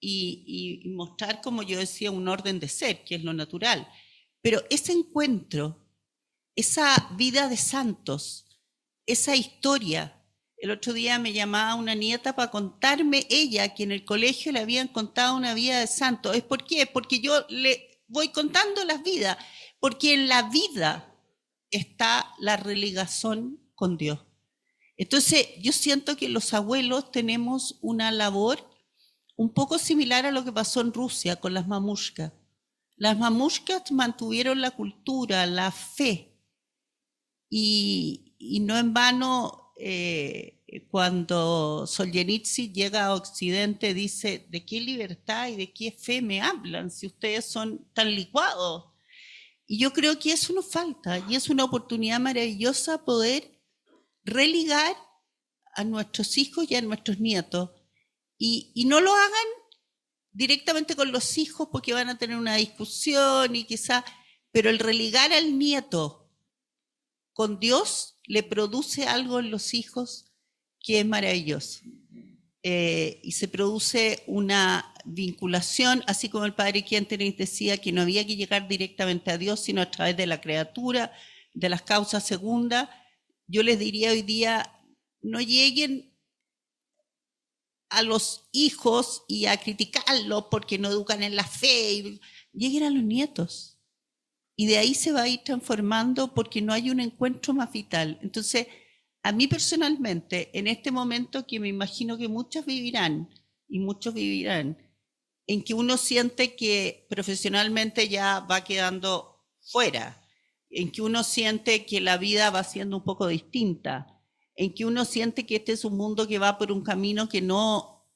y mostrar, como yo decía, un orden de ser, que es lo natural, pero ese encuentro, esa vida de santos, esa historia. El otro día me llamaba una nieta para contarme ella que en el colegio le habían contado una vida de santo. ¿Es por qué? Porque yo le voy contando las vidas, porque en la vida está la religación con Dios. Entonces, yo siento que los abuelos tenemos una labor un poco similar a lo que pasó en Rusia con las mamushkas. Las mamushkas mantuvieron la cultura, la fe, y no en vano cuando Solzhenitsyn llega a Occidente dice, ¿de qué libertad y de qué fe me hablan si ustedes son tan licuados? Y yo creo que eso nos falta, y es una oportunidad maravillosa poder religar a nuestros hijos y a nuestros nietos, y no lo hagan directamente con los hijos porque van a tener una discusión y quizá, pero el religar al nieto con Dios le produce algo en los hijos que es maravilloso. Y se produce una vinculación, así como el padre Kentenich decía que no había que llegar directamente a Dios, sino a través de la criatura, de las causas segundas. Yo les diría hoy día, no lleguen a los hijos y a criticarlos porque no educan en la fe, lleguen a los nietos. Y de ahí se va a ir transformando porque no hay un encuentro más vital. Entonces, a mí personalmente, en este momento que me imagino que muchos vivirán, y muchos vivirán, en que uno siente que profesionalmente ya va quedando fuera, en que uno siente que la vida va siendo un poco distinta, en que uno siente que este es un mundo que va por un camino que no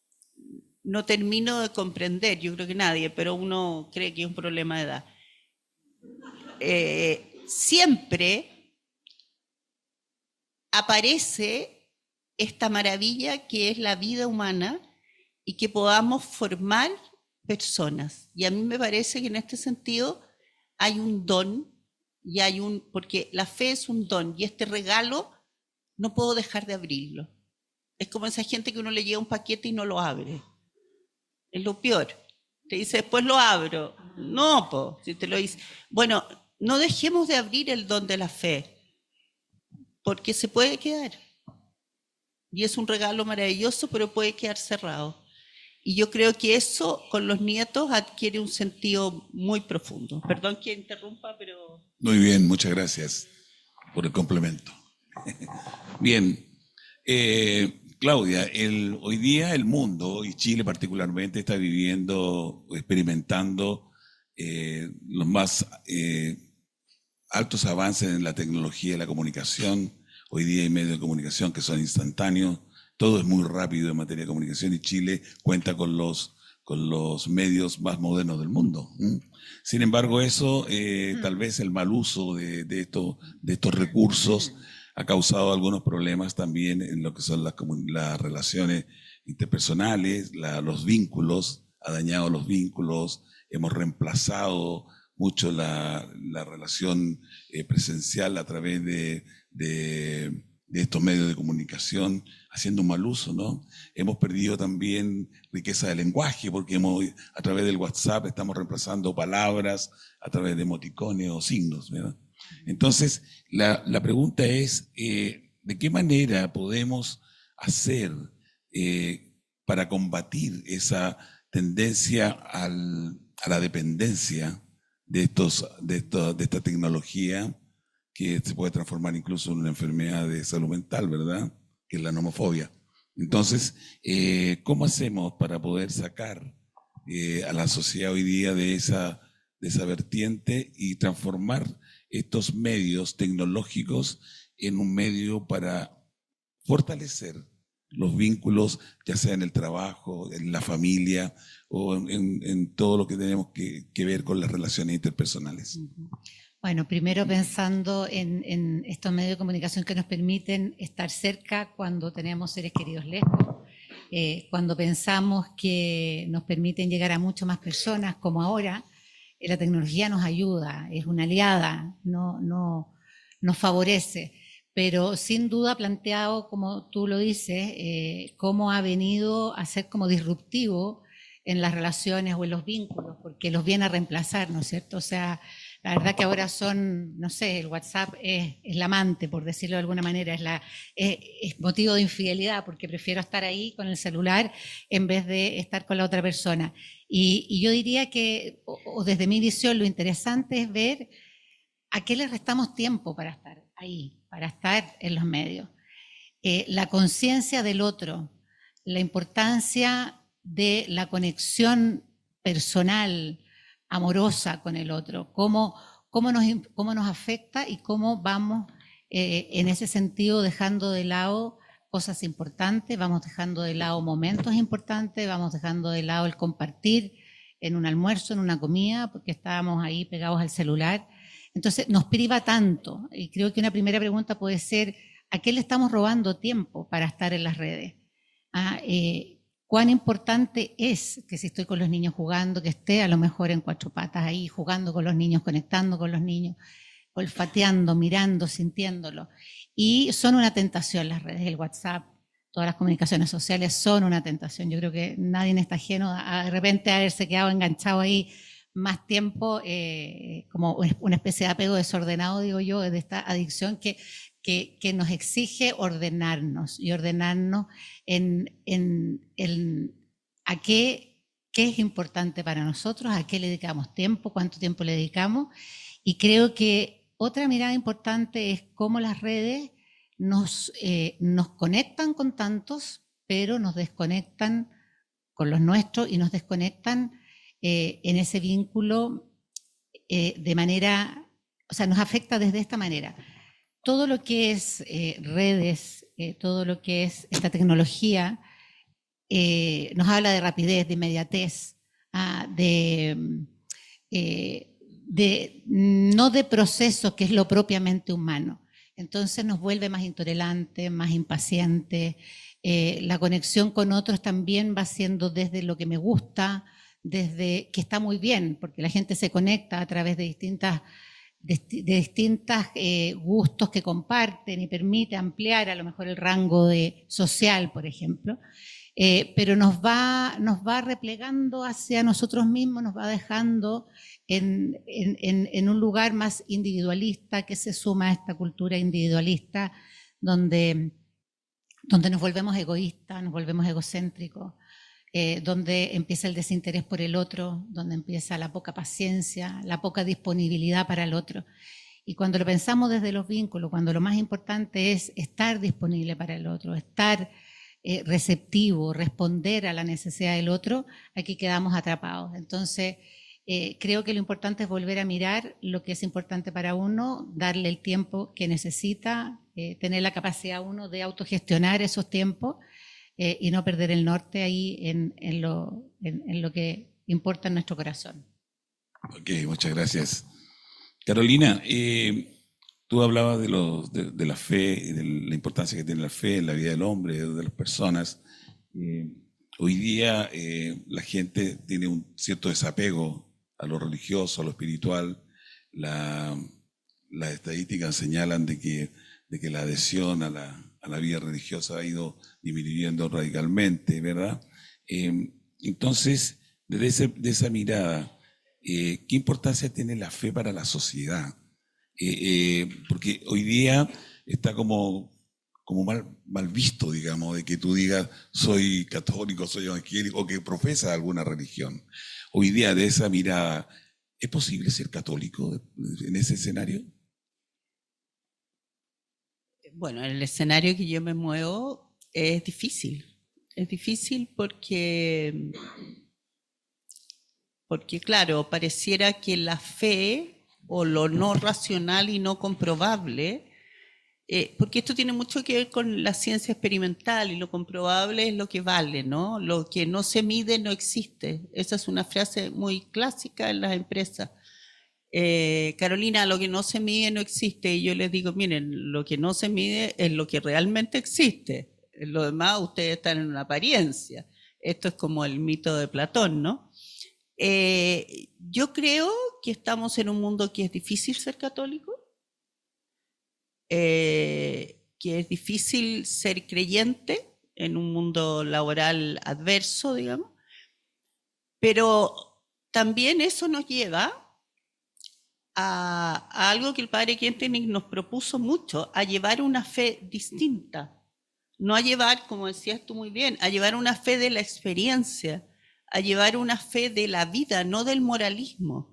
termino de comprender, yo creo que nadie, pero uno cree que es un problema de edad. Siempre aparece esta maravilla que es la vida humana y que podamos formar personas. Y a mí me parece que en este sentido hay un don y porque la fe es un don y este regalo no puedo dejar de abrirlo. Es como esa gente que uno le llega un paquete y no lo abre. Es lo peor. Te dice, después lo abro. No, si te lo dice. Bueno, no dejemos de abrir el don de la fe, porque se puede quedar. Y es un regalo maravilloso, pero puede quedar cerrado. Y yo creo que eso con los nietos adquiere un sentido muy profundo. Perdón que interrumpa, pero... Muy bien, muchas gracias por el complemento. Bien, Claudia, hoy día el mundo, y Chile particularmente, está viviendo, experimentando los más altos avances en la tecnología y la comunicación. Hoy día hay medios de comunicación que son instantáneos, todo es muy rápido en materia de comunicación y Chile cuenta con los medios más modernos del mundo. Sin embargo, eso, tal vez el mal uso de estos recursos ha causado algunos problemas también en lo que son las relaciones interpersonales, los vínculos, ha dañado los vínculos, hemos reemplazado mucho la relación presencial a través de estos medios de comunicación, haciendo un mal uso, ¿no? Hemos perdido también riqueza de lenguaje, porque a través del WhatsApp estamos reemplazando palabras a través de emoticones o signos, ¿verdad? Entonces, la pregunta es, ¿de qué manera podemos hacer para combatir esa tendencia a la dependencia de esta tecnología que se puede transformar incluso en una enfermedad de salud mental, ¿verdad? Que es la nomofobia. Entonces, ¿cómo hacemos para poder sacar a la sociedad hoy día de esa vertiente y transformar estos medios tecnológicos en un medio para fortalecer los vínculos, ya sea en el trabajo, en la familia o en todo lo que tenemos que ver con las relaciones interpersonales? Bueno, primero pensando en estos medios de comunicación que nos permiten estar cerca cuando tenemos seres queridos lejos, cuando pensamos que nos permiten llegar a mucho más personas, como ahora, la tecnología nos ayuda, es una aliada, nos favorece, pero sin duda planteado, como tú lo dices, cómo ha venido a ser como disruptivo en las relaciones o en los vínculos, porque los viene a reemplazar, ¿no es cierto? O sea, la verdad que ahora son, no sé, el WhatsApp es la amante, por decirlo de alguna manera, es motivo de infidelidad, porque prefiero estar ahí con el celular en vez de estar con la otra persona. Y yo diría que, o desde mi visión, lo interesante es ver a qué le restamos tiempo para estar ahí, para estar en los medios. La conciencia del otro, la importancia de la conexión personal, amorosa con el otro, cómo nos afecta y cómo vamos en ese sentido dejando de lado cosas importantes, vamos dejando de lado momentos importantes, vamos dejando de lado el compartir en un almuerzo, en una comida, porque estábamos ahí pegados al celular. Entonces nos priva tanto, y creo que una primera pregunta puede ser, ¿a qué le estamos robando tiempo para estar en las redes? ¿Cuán importante es que si estoy con los niños jugando, que esté a lo mejor en cuatro patas ahí, jugando con los niños, conectando con los niños, olfateando, mirando, sintiéndolo? Y son una tentación las redes, el WhatsApp, todas las comunicaciones sociales son una tentación. Yo creo que nadie está ajeno a de repente haberse quedado enganchado ahí más tiempo, como una especie de apego desordenado, digo yo, de esta adicción que nos exige ordenarnos y ordenarnos en a qué es importante para nosotros, a qué le dedicamos tiempo, cuánto tiempo le dedicamos. Y creo que otra mirada importante es cómo las redes nos conectan con tantos, pero nos desconectan con los nuestros y nos desconectan en ese vínculo de manera, o sea, nos afecta desde esta manera. Todo lo que es redes, todo lo que es esta tecnología, nos habla de rapidez, de inmediatez, no de proceso que es lo propiamente humano. Entonces nos vuelve más intolerantes, más impacientes. La conexión con otros también va siendo desde lo que me gusta, desde que está muy bien, porque la gente se conecta a través de distintos gustos que comparten y permite ampliar a lo mejor el rango social, por ejemplo. Pero nos va replegando hacia nosotros mismos, nos va dejando en un lugar más individualista, que se suma a esta cultura individualista donde nos volvemos egoístas, nos volvemos egocéntricos, donde empieza el desinterés por el otro, donde empieza la poca paciencia, la poca disponibilidad para el otro. Y cuando lo pensamos desde los vínculos, cuando lo más importante es estar disponible para el otro, estar receptivo, responder a la necesidad del otro, aquí quedamos atrapados. Entonces, creo que lo importante es volver a mirar lo que es importante para uno, darle el tiempo que necesita, tener la capacidad uno de autogestionar esos tiempos y no perder el norte ahí en lo que importa en nuestro corazón. Ok, muchas gracias. Carolina, tú hablabas de la fe y de la importancia que tiene la fe en la vida del hombre, de las personas. Hoy día la gente tiene un cierto desapego a lo religioso, a lo espiritual. Las estadísticas señalan de que la adhesión a la vida religiosa ha ido disminuyendo radicalmente, ¿verdad? Entonces, desde esa mirada, ¿qué importancia tiene la fe para la sociedad? Porque hoy día está como mal visto, digamos, de que tú digas soy católico, soy evangélico, o que profesa alguna religión. Hoy día, de esa mirada, ¿es posible ser católico en ese escenario? Bueno, en el escenario que yo me muevo es difícil. Es difícil porque claro, pareciera que la fe o lo no racional y no comprobable, porque esto tiene mucho que ver con la ciencia experimental y lo comprobable es lo que vale, ¿no? Lo que no se mide no existe. Esa es una frase muy clásica en las empresas. Carolina, lo que no se mide no existe. Y yo les digo, miren, lo que no se mide es lo que realmente existe. Lo demás, ustedes están en una apariencia. Esto es como el mito de Platón, ¿no? Yo creo que estamos en un mundo que es difícil ser católico. que es difícil ser creyente en un mundo laboral adverso, digamos, pero también eso nos lleva a algo que el padre Kentenich nos propuso mucho, a llevar una fe distinta, no a llevar, como decías tú muy bien, a llevar una fe de la experiencia, a llevar una fe de la vida, no del moralismo.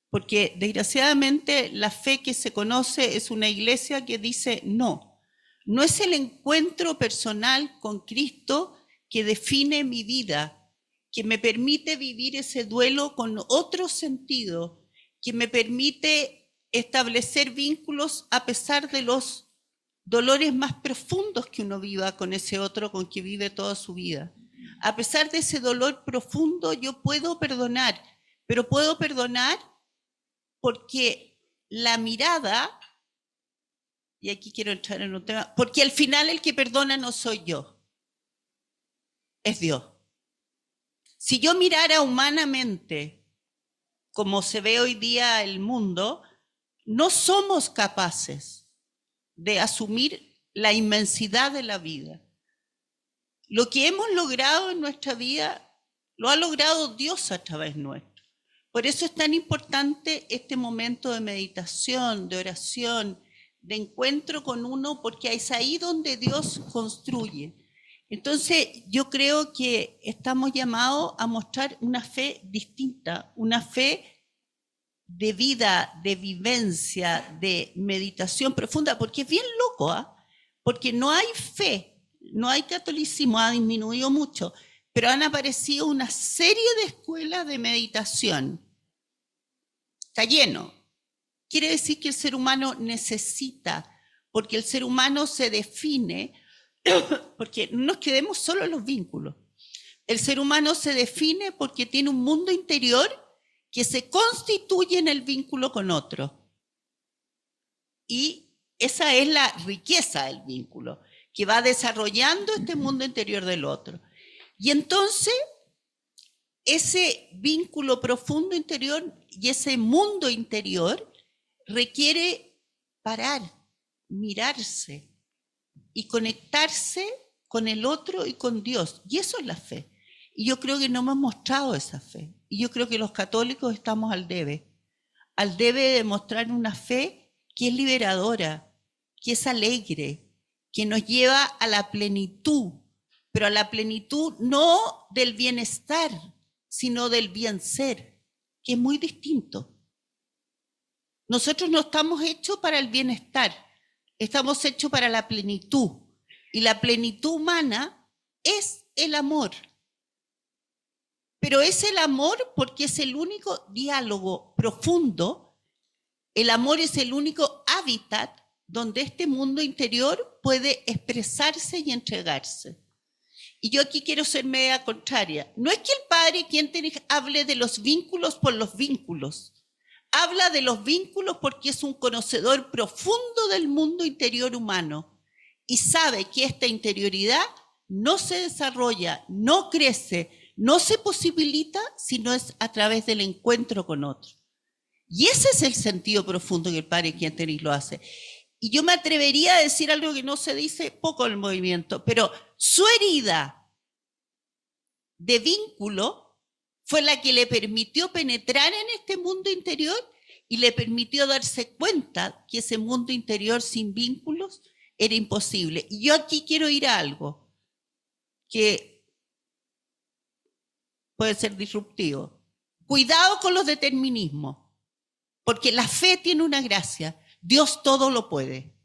Porque desgraciadamente la fe que se conoce es una iglesia que dice no. No es el encuentro personal con Cristo que define mi vida, que me permite vivir ese duelo con otro sentido, que me permite establecer vínculos a pesar de los dolores más profundos que uno viva con ese otro con que vive toda su vida. A pesar de ese dolor profundo, yo puedo perdonar, pero puedo perdonar porque la mirada, y aquí quiero entrar en un tema, porque al final el que perdona no soy yo, es Dios. Si yo mirara humanamente como se ve hoy día el mundo, no somos capaces de asumir la inmensidad de la vida. Lo que hemos logrado en nuestra vida, lo ha logrado Dios a través nuestro. Por eso es tan importante este momento de meditación, de oración, de encuentro con uno, porque es ahí donde Dios construye. Entonces, yo creo que estamos llamados a mostrar una fe distinta, una fe de vida, de vivencia, de meditación profunda, porque es bien loco, ¿eh? Porque no hay fe, no hay catolicismo, ha disminuido mucho, pero han aparecido una serie de escuelas de meditación. Está lleno. Quiere decir que el ser humano necesita, porque el ser humano se define, porque no nos quedemos solo en los vínculos. El ser humano se define porque tiene un mundo interior que se constituye en el vínculo con otro. Y esa es la riqueza del vínculo, que va desarrollando este mundo interior del otro. Y entonces, ese vínculo profundo interior y ese mundo interior requiere parar, mirarse y conectarse con el otro y con Dios. Y eso es la fe. Y yo creo que no hemos mostrado esa fe. Y yo creo que los católicos estamos al debe de mostrar una fe que es liberadora, que es alegre, que nos lleva a la plenitud, pero a la plenitud no del bienestar, sino del bien ser, que es muy distinto. Nosotros no estamos hechos para el bienestar, estamos hechos para la plenitud. Y la plenitud humana es el amor. Pero es el amor porque es el único diálogo profundo, el amor es el único hábitat donde este mundo interior puede expresarse y entregarse. Y yo aquí quiero ser media contraria. No es que el padre Kentenich hable de los vínculos por los vínculos. Habla de los vínculos porque es un conocedor profundo del mundo interior humano y sabe que esta interioridad no se desarrolla, no crece, no se posibilita si no es a través del encuentro con otro. Y ese es el sentido profundo que el padre Kentenich lo hace. Y yo me atrevería a decir algo que no se dice poco en el movimiento, pero su herida de vínculo fue la que le permitió penetrar en este mundo interior y le permitió darse cuenta que ese mundo interior sin vínculos era imposible. Y yo aquí quiero ir a algo que puede ser disruptivo. Cuidado con los determinismos, porque la fe tiene una gracia. Dios todo lo puede.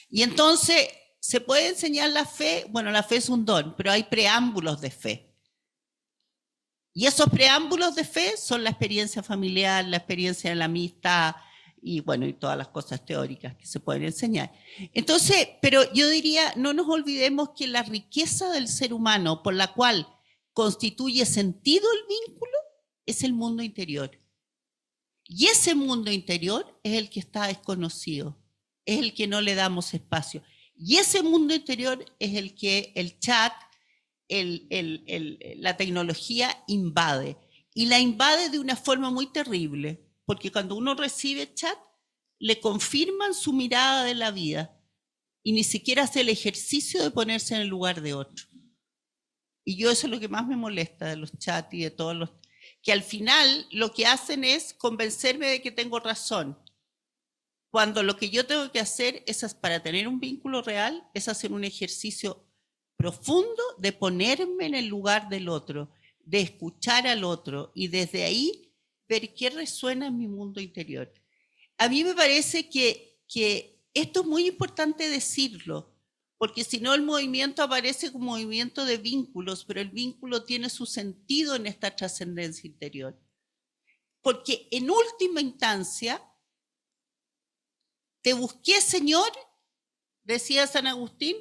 Y entonces, ¿se puede enseñar la fe? Bueno, la fe es un don, pero hay preámbulos de fe. Y esos preámbulos de fe son la experiencia familiar, la experiencia de la amistad y bueno, y todas las cosas teóricas que se pueden enseñar. Entonces, pero yo diría, no nos olvidemos que la riqueza del ser humano por la cual constituye sentido el vínculo es el mundo interior. Y ese mundo interior es el que está desconocido, es el que no le damos espacio. Y ese mundo interior es el que el chat, la tecnología invade. Y la invade de una forma muy terrible, porque cuando uno recibe chat, le confirman su mirada de la vida y ni siquiera hace el ejercicio de ponerse en el lugar de otro. Y yo eso es lo que más me molesta de los chats y de todos los... que al final lo que hacen es convencerme de que tengo razón, cuando lo que yo tengo que hacer es, para tener un vínculo real, es hacer un ejercicio profundo de ponerme en el lugar del otro, de escuchar al otro y desde ahí ver qué resuena en mi mundo interior. A mí me parece que esto es muy importante decirlo, porque si no el movimiento aparece como movimiento de vínculos, pero el vínculo tiene su sentido en esta trascendencia interior. Porque en última instancia, te busqué, Señor, decía San Agustín,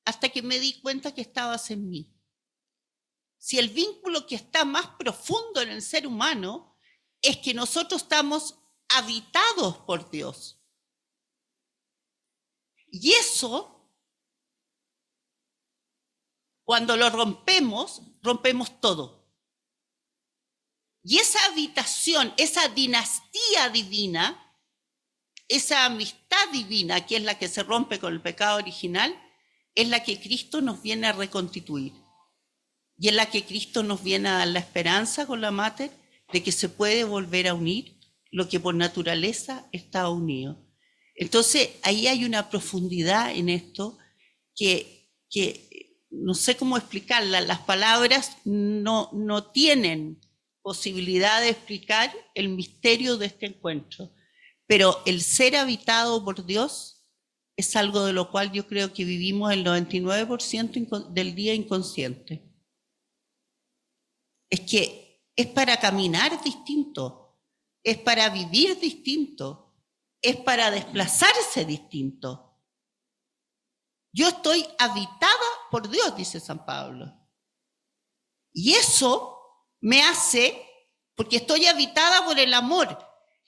hasta que me di cuenta que estabas en mí. Si el vínculo que está más profundo en el ser humano es que nosotros estamos habitados por Dios. Y eso, cuando lo rompemos, rompemos todo. Y esa habitación, esa dinastía divina, esa amistad divina, que es la que se rompe con el pecado original, es la que Cristo nos viene a reconstituir. Y es la que Cristo nos viene a dar la esperanza con la Mater de que se puede volver a unir lo que por naturaleza está unido. Entonces, ahí hay una profundidad en esto que no sé cómo explicarla. Las palabras no tienen posibilidad de explicar el misterio de este encuentro. Pero el ser habitado por Dios es algo de lo cual yo creo que vivimos el 99% del día inconsciente. Es que es para caminar distinto, es para vivir distinto, es para desplazarse distinto. Yo estoy habitada por Dios, dice San Pablo. Y eso me hace, porque estoy habitada por el amor,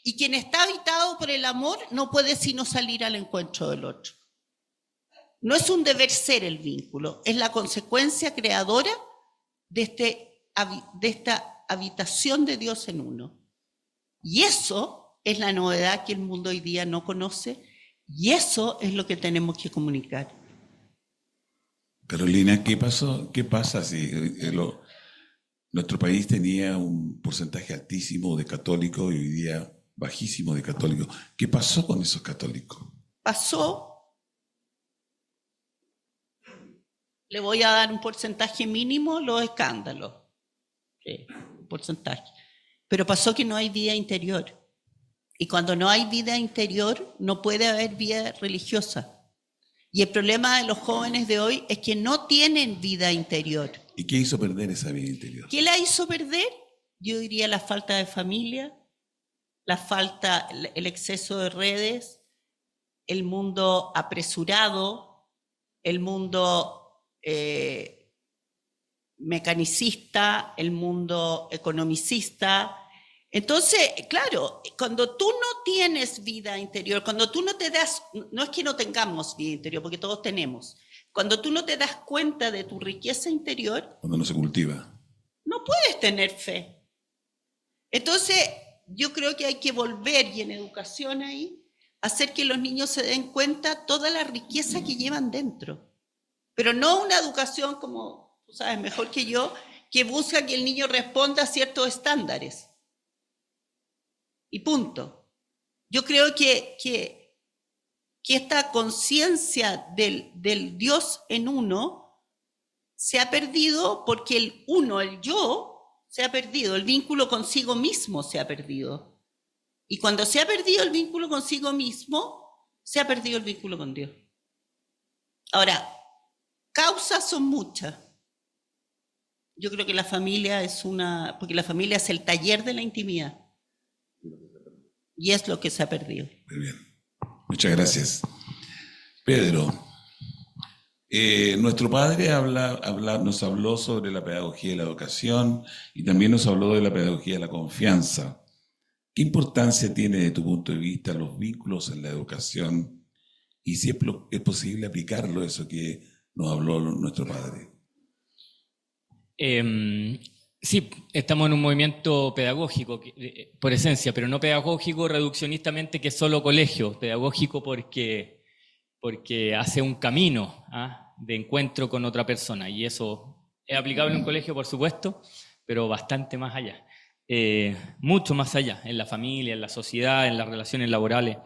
y quien está habitado por el amor no puede sino salir al encuentro del otro. No es un deber ser el vínculo, es la consecuencia creadora de esta habitación de Dios en uno. Y eso es la novedad que el mundo hoy día no conoce, y eso es lo que tenemos que comunicar. Carolina, ¿qué pasó? ¿Qué pasa si nuestro país tenía un porcentaje altísimo de católicos y hoy día bajísimo de católicos? ¿Qué pasó con esos católicos? Pasó, le voy a dar un porcentaje mínimo, los escándalos, sí, un porcentaje. Pero pasó que no hay vida interior. Y cuando no hay vida interior, no puede haber vida religiosa. Y el problema de los jóvenes de hoy es que no tienen vida interior. ¿Y qué hizo perder esa vida interior? ¿Qué la hizo perder? Yo diría la falta de familia, el exceso de redes, el mundo apresurado, el mundo mecanicista, el mundo economicista. Entonces, claro, cuando tú no tienes vida interior, cuando tú no te das, no es que no tengamos vida interior, porque todos tenemos, cuando tú no te das cuenta de tu riqueza interior, cuando no se cultiva, no puedes tener fe. Entonces, yo creo que hay que volver, y en educación ahí, hacer que los niños se den cuenta toda la riqueza que llevan dentro. Pero no una educación, como tú sabes mejor que yo, que busca que el niño responda a ciertos estándares. Y punto. Yo creo que esta conciencia del Dios en uno se ha perdido porque el uno, el yo, se ha perdido. El vínculo consigo mismo se ha perdido. Y cuando se ha perdido el vínculo consigo mismo, se ha perdido el vínculo con Dios. Ahora, causas son muchas. Yo creo que la familia porque la familia es el taller de la intimidad. Y es lo que se ha perdido. Muy bien. Muchas gracias. Pedro, nuestro padre nos habló sobre la pedagogía de la educación y también nos habló de la pedagogía de la confianza. ¿Qué importancia tiene desde tu punto de vista los vínculos en la educación? Y si es posible aplicarlo, eso que nos habló nuestro padre. Sí, estamos en un movimiento pedagógico, por esencia, pero no pedagógico reduccionistamente que es solo colegio, pedagógico porque hace un camino de encuentro con otra persona, y eso es aplicable en un colegio, por supuesto, pero bastante más allá, mucho más allá, en la familia, en la sociedad, en las relaciones laborales.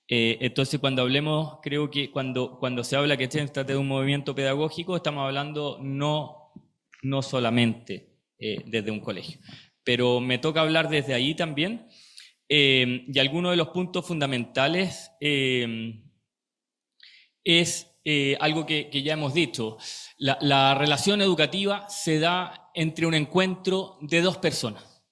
Entonces, cuando hablemos, creo que cuando se habla que se trata de un movimiento pedagógico, estamos hablando no solamente desde un colegio. Pero me toca hablar desde ahí también, y algunos de los puntos fundamentales es algo que ya hemos dicho. La relación educativa se da entre un encuentro de dos personas,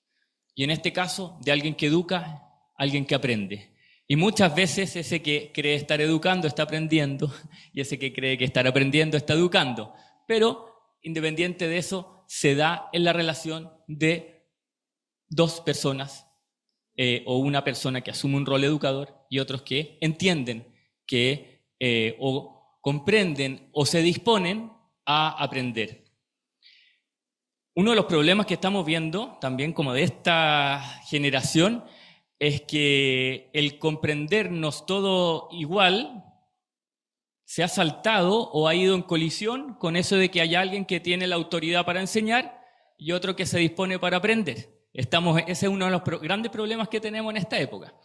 y en este caso de alguien que educa, alguien que aprende. Y muchas veces ese que cree estar educando está aprendiendo, y ese que cree que estar aprendiendo está educando. Pero, independiente de eso, se da en la relación de dos personas, o una persona que asume un rol educador y otros que entienden que o comprenden o se disponen a aprender. Uno de los problemas que estamos viendo también como de esta generación es que el comprendernos todo igual se ha saltado o ha ido en colisión con eso de que hay alguien que tiene la autoridad para enseñar y otro que se dispone para aprender. Ese es uno de los grandes problemas que tenemos en esta época.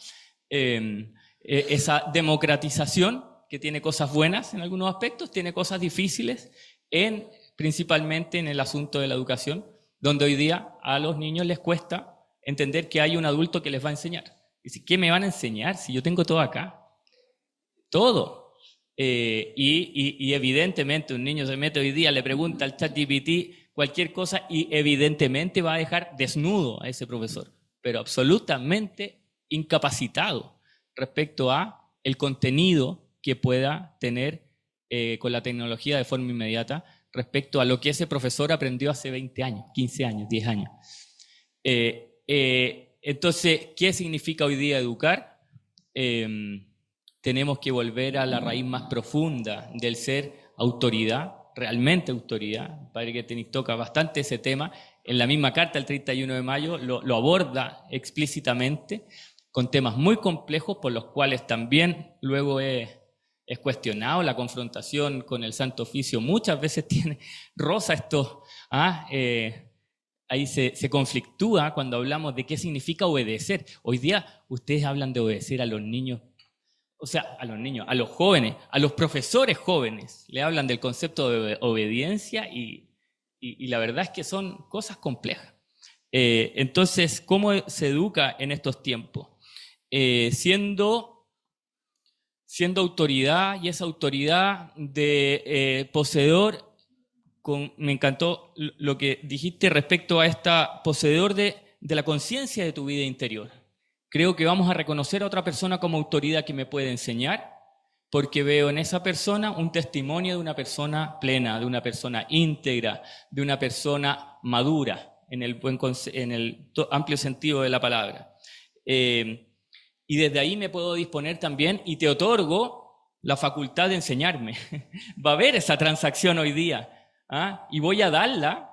Esa democratización que tiene cosas buenas en algunos aspectos, tiene cosas difíciles, principalmente en el asunto de la educación, donde hoy día a los niños les cuesta entender que hay un adulto que les va a enseñar. Dice, ¿qué me van a enseñar si yo tengo todo acá? Todo. Y evidentemente un niño se mete hoy día, le pregunta al ChatGPT cualquier cosa y evidentemente va a dejar desnudo a ese profesor, pero absolutamente incapacitado respecto a el contenido que pueda tener con la tecnología de forma inmediata respecto a lo que ese profesor aprendió hace 20 años, 15 años, 10 años. Entonces, ¿qué significa hoy día educar? Tenemos que volver a la raíz más profunda del ser autoridad, realmente autoridad. Padre Ketenich toca bastante ese tema. En la misma carta del 31 de mayo lo aborda explícitamente con temas muy complejos por los cuales también luego es cuestionado. La confrontación con el Santo Oficio muchas veces roza esto. Ahí se conflictúa cuando hablamos de qué significa obedecer. Hoy día ustedes hablan de obedecer a los niños. O sea, a los niños, a los jóvenes, a los profesores jóvenes, le hablan del concepto de obediencia y la verdad es que son cosas complejas. Entonces, ¿cómo se educa en estos tiempos? Siendo autoridad, y esa autoridad de poseedor, me encantó lo que dijiste respecto a esta poseedor de la conciencia de tu vida interior. Creo que vamos a reconocer a otra persona como autoridad que me puede enseñar, porque veo en esa persona un testimonio de una persona plena, de una persona íntegra, de una persona madura, en el amplio sentido de la palabra. Y desde ahí me puedo disponer también y te otorgo la facultad de enseñarme. Va a haber esa transacción hoy día, y voy a darla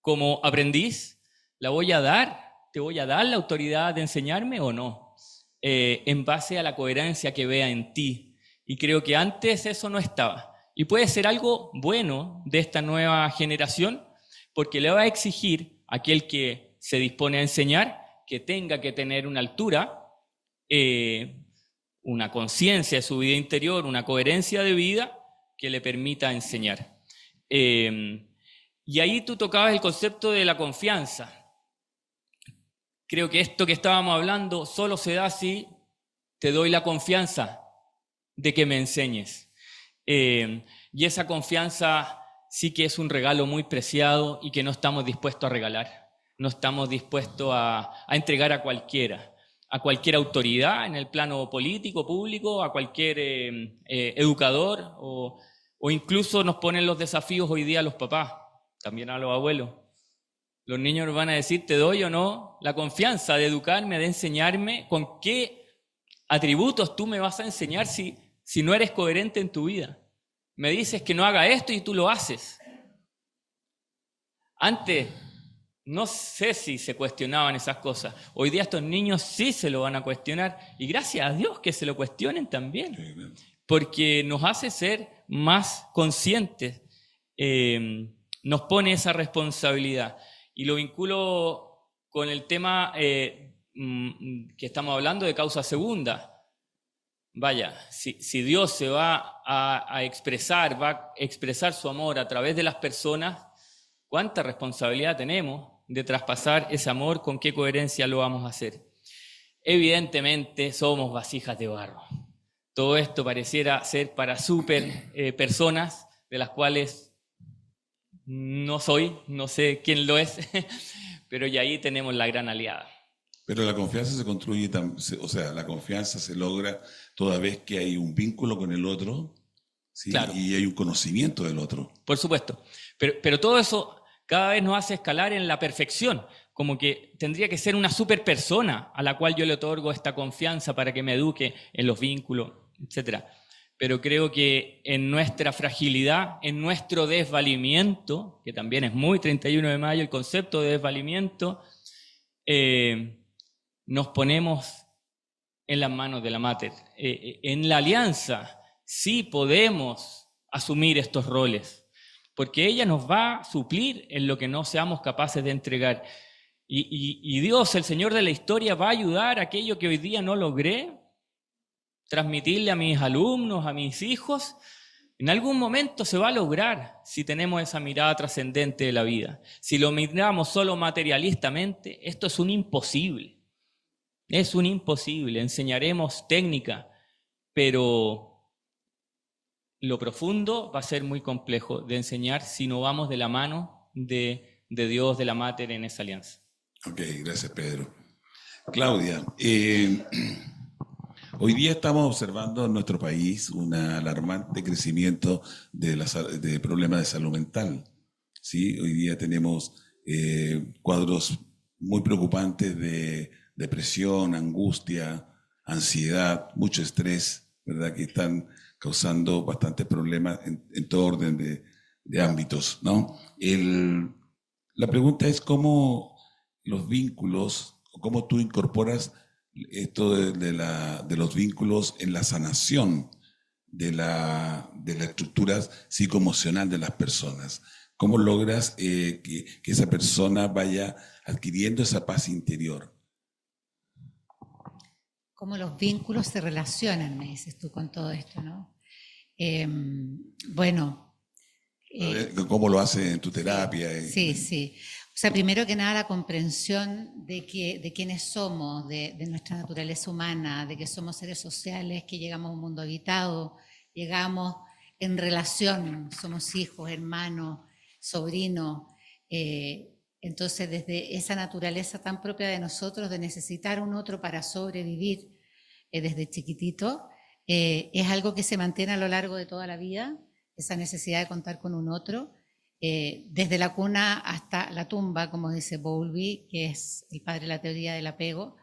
como aprendiz, la voy a dar. ¿Te voy a dar la autoridad de enseñarme o no? En base a la coherencia que vea en ti. Y creo que antes eso no estaba. Y puede ser algo bueno de esta nueva generación, porque le va a exigir a aquel que se dispone a enseñar que tenga que tener una altura, una conciencia de su vida interior, una coherencia de vida que le permita enseñar. Y ahí tú tocabas el concepto de la confianza. Creo que esto que estábamos hablando solo se da si te doy la confianza de que me enseñes. Y esa confianza sí que es un regalo muy preciado y que no estamos dispuestos a regalar. No estamos dispuestos a entregar a cualquiera autoridad en el plano político, público, a cualquier educador o incluso nos ponen los desafíos hoy día a los papás, también a los abuelos. Los niños nos van a decir, ¿te doy o no la confianza de educarme, de enseñarme? ¿Con qué atributos tú me vas a enseñar si no eres coherente en tu vida? Me dices que no haga esto y tú lo haces. Antes no sé si se cuestionaban esas cosas. Hoy día estos niños sí se lo van a cuestionar, y gracias a Dios que se lo cuestionen también, porque nos hace ser más conscientes, nos pone esa responsabilidad. Y lo vinculo con el tema que estamos hablando de causa segunda. Vaya, si Dios se va a expresar su amor a través de las personas, ¿cuánta responsabilidad tenemos de traspasar ese amor? ¿Con qué coherencia lo vamos a hacer? Evidentemente somos vasijas de barro. Todo esto pareciera ser para super personas, de las cuales no sé quién lo es, pero ya ahí tenemos la gran aliada. Pero la confianza se construye, la confianza se logra toda vez que hay un vínculo con el otro, ¿sí? Claro. Y hay un conocimiento del otro. Por supuesto. Pero todo eso cada vez nos hace escalar en la perfección, como que tendría que ser una super persona a la cual yo le otorgo esta confianza para que me eduque en los vínculos, etc. Pero creo que en nuestra fragilidad, en nuestro desvalimiento, que también es muy 31 de mayo el concepto de desvalimiento, nos ponemos en las manos de la Mater. En la alianza sí podemos asumir estos roles, porque ella nos va a suplir en lo que no seamos capaces de entregar. Y Dios, el Señor de la historia, va a ayudar a aquello que hoy día no logré, transmitirle a mis alumnos, a mis hijos. En algún momento se va a lograr si tenemos esa mirada trascendente de la vida. Si lo miramos solo materialistamente, esto es un imposible. Es un imposible. Enseñaremos técnica, pero lo profundo va a ser muy complejo de enseñar si no vamos de la mano de Dios, de la Mater en esa alianza. Ok, gracias, Pedro. Claudia, hoy día estamos observando en nuestro país un alarmante crecimiento de problemas de salud mental. ¿Sí? Hoy día tenemos cuadros muy preocupantes de depresión, angustia, ansiedad, mucho estrés, ¿verdad? Que están causando bastantes problemas en todo orden de ámbitos, ¿no? La pregunta es cómo los vínculos, o cómo tú incorporas esto de los vínculos en la sanación de la estructura psicoemocional de las personas. ¿Cómo logras que esa persona vaya adquiriendo esa paz interior? Cómo los vínculos se relacionan, me dices tú, con todo esto, ¿no? ¿Cómo lo haces en tu terapia? Sí. O sea, primero que nada, la comprensión de quiénes somos, de nuestra naturaleza humana, de que somos seres sociales, que llegamos a un mundo habitado, llegamos en relación, somos hijos, hermanos, sobrinos. Entonces, desde esa naturaleza tan propia de nosotros, de necesitar un otro para sobrevivir desde chiquitito, es algo que se mantiene a lo largo de toda la vida, esa necesidad de contar con un otro, desde la cuna hasta la tumba, como dice Bowlby, que es el padre de la teoría del apego.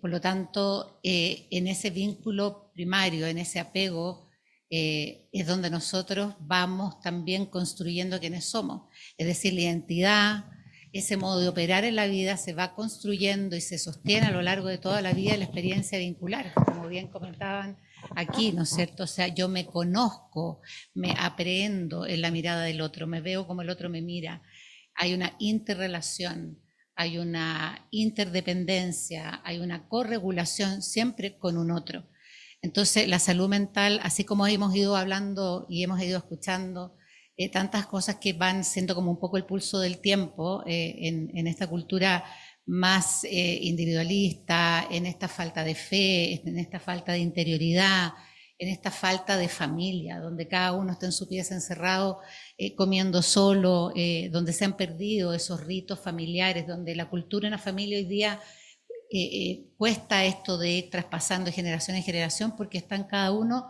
Por lo tanto, en ese vínculo primario, en ese apego, es donde nosotros vamos también construyendo quiénes somos. Es decir, la identidad, ese modo de operar en la vida se va construyendo y se sostiene a lo largo de toda la vida de la experiencia vincular, como bien comentaban aquí, ¿no es cierto? O sea, yo me conozco, me aprehendo en la mirada del otro, me veo como el otro me mira. Hay una interrelación, hay una interdependencia, hay una corregulación siempre con un otro. Entonces, la salud mental, así como hemos ido hablando y hemos ido escuchando tantas cosas que van siendo como un poco el pulso del tiempo en esta cultura más individualista, en esta falta de fe, en esta falta de interioridad, en esta falta de familia, donde cada uno está en su pieza encerrado, comiendo solo, donde se han perdido esos ritos familiares, donde la cultura en la familia hoy día cuesta esto de ir traspasando de generación en generación porque están cada uno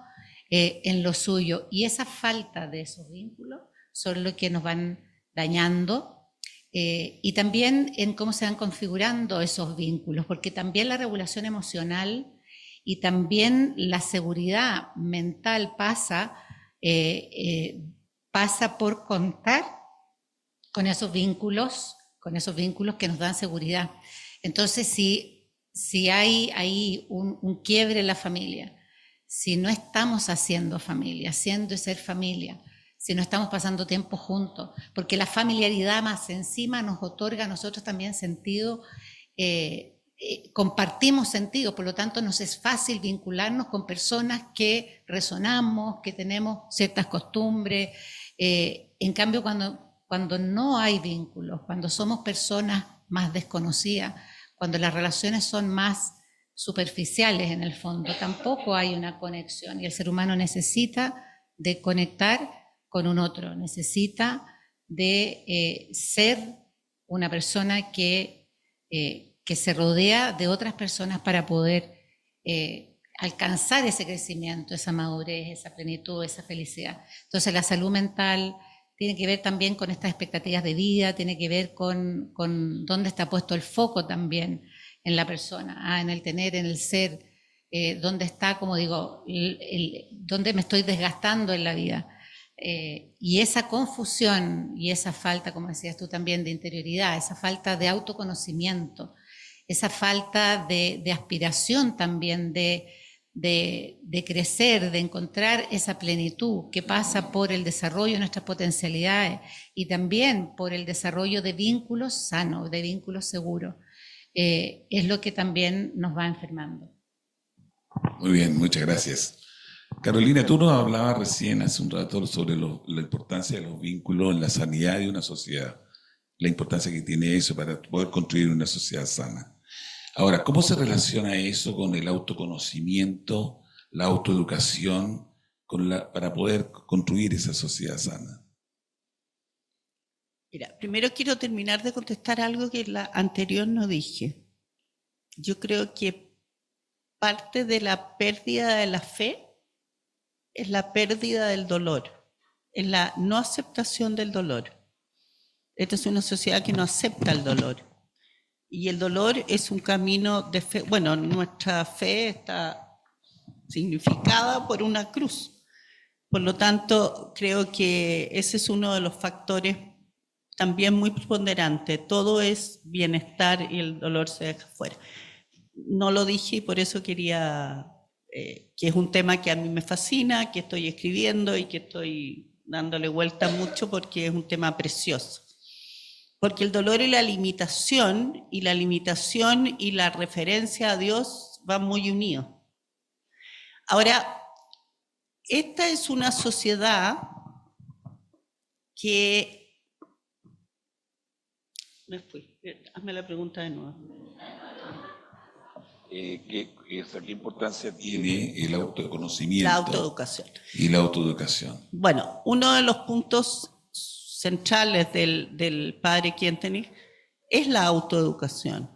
en lo suyo. Y esa falta de esos vínculos son lo que nos van dañando. Y también en cómo se van configurando esos vínculos, porque también la regulación emocional y también la seguridad mental pasa por contar con esos vínculos con esos vínculos que nos dan seguridad. Entonces, si hay ahí un quiebre en la familia, si no estamos haciendo familia, haciendo y ser familia, si no estamos pasando tiempo juntos, porque la familiaridad más encima nos otorga a nosotros también sentido, compartimos sentido, por lo tanto nos es fácil vincularnos con personas que resonamos, que tenemos ciertas costumbres. En cambio, cuando no hay vínculos, cuando somos personas más desconocidas, cuando las relaciones son más superficiales en el fondo, tampoco hay una conexión y el ser humano necesita de conectar con un otro, necesita de ser una persona que se rodea de otras personas para poder alcanzar ese crecimiento, esa madurez, esa plenitud, esa felicidad. Entonces la salud mental tiene que ver también con estas expectativas de vida, tiene que ver con dónde está puesto el foco también en la persona, en el tener, en el ser, dónde está, como digo, dónde me estoy desgastando en la vida. Y esa confusión y esa falta, como decías tú también, de interioridad, esa falta de autoconocimiento, esa falta de aspiración también de crecer, de encontrar esa plenitud que pasa por el desarrollo de nuestras potencialidades y también por el desarrollo de vínculos sanos, de vínculos seguros, es lo que también nos va enfermando. Muy bien, muchas gracias. Carolina, tú nos hablabas recién hace un rato sobre la importancia de los vínculos en la sanidad de una sociedad, la importancia que tiene eso para poder construir una sociedad sana. Ahora, ¿cómo se relaciona eso con el autoconocimiento, la autoeducación, para poder construir esa sociedad sana? Mira, primero quiero terminar de contestar algo que en la anterior no dije. Yo creo que parte de la pérdida de la fe es la pérdida del dolor, es la no aceptación del dolor. Esta es una sociedad que no acepta el dolor. Y el dolor es un camino de fe. Bueno, nuestra fe está significada por una cruz. Por lo tanto, creo que ese es uno de los factores también muy preponderantes. Todo es bienestar y el dolor se deja fuera. No lo dije y por eso quería, que es un tema que a mí me fascina, que estoy escribiendo y que estoy dándole vuelta mucho porque es un tema precioso. Porque el dolor y la limitación y la referencia a Dios van muy unidos. Ahora, esta es una sociedad que... Me fui, hazme la pregunta de nuevo. ¿Qué importancia tiene el autoconocimiento? La autoeducación. Y la autoeducación. Bueno, uno de los puntos centrales del padre Kentenich es la autoeducación.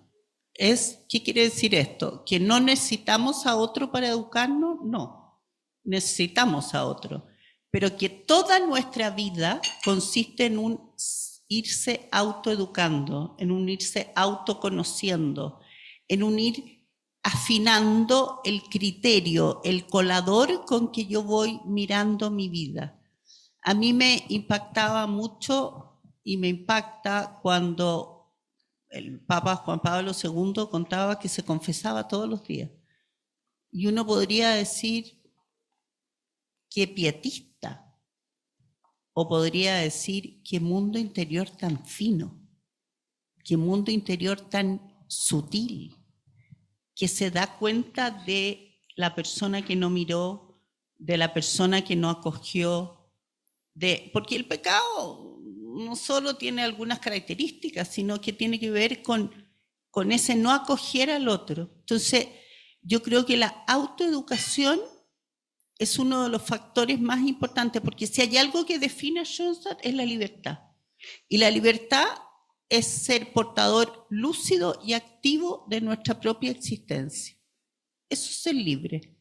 ¿Qué quiere decir esto? ¿Que no necesitamos a otro para educarnos? No, necesitamos a otro. Pero que toda nuestra vida consiste en un irse autoeducando, en un irse autoconociendo, en un ir afinando el criterio, el colador con que yo voy mirando mi vida. A mí me impactaba mucho y me impacta cuando el Papa Juan Pablo II contaba que se confesaba todos los días. Y uno podría decir qué pietista, o podría decir qué mundo interior tan fino, qué mundo interior tan sutil, que se da cuenta de la persona que no miró, de la persona que no acogió, porque el pecado no solo tiene algunas características, sino que tiene que ver con ese no acoger al otro. Entonces, yo creo que la autoeducación es uno de los factores más importantes, porque si hay algo que define a Schoenstatt es la libertad. Y la libertad es ser portador lúcido y activo de nuestra propia existencia. Eso es ser libre.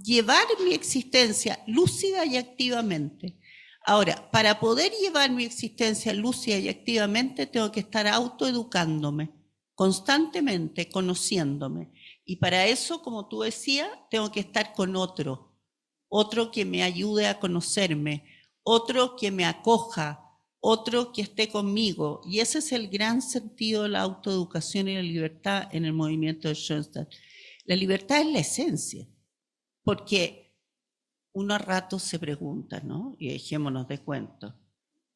Llevar mi existencia lúcida y activamente. Ahora, para poder llevar mi existencia lúcida y activamente, tengo que estar autoeducándome, constantemente conociéndome. Y para eso, como tú decías, tengo que estar con otro que me ayude a conocerme, otro que me acoja, otro que esté conmigo. Y ese es el gran sentido de la autoeducación y la libertad en el movimiento de Schoenstatt. La libertad es la esencia, porque uno a ratos se pregunta, ¿no? Y dejémonos de cuentos,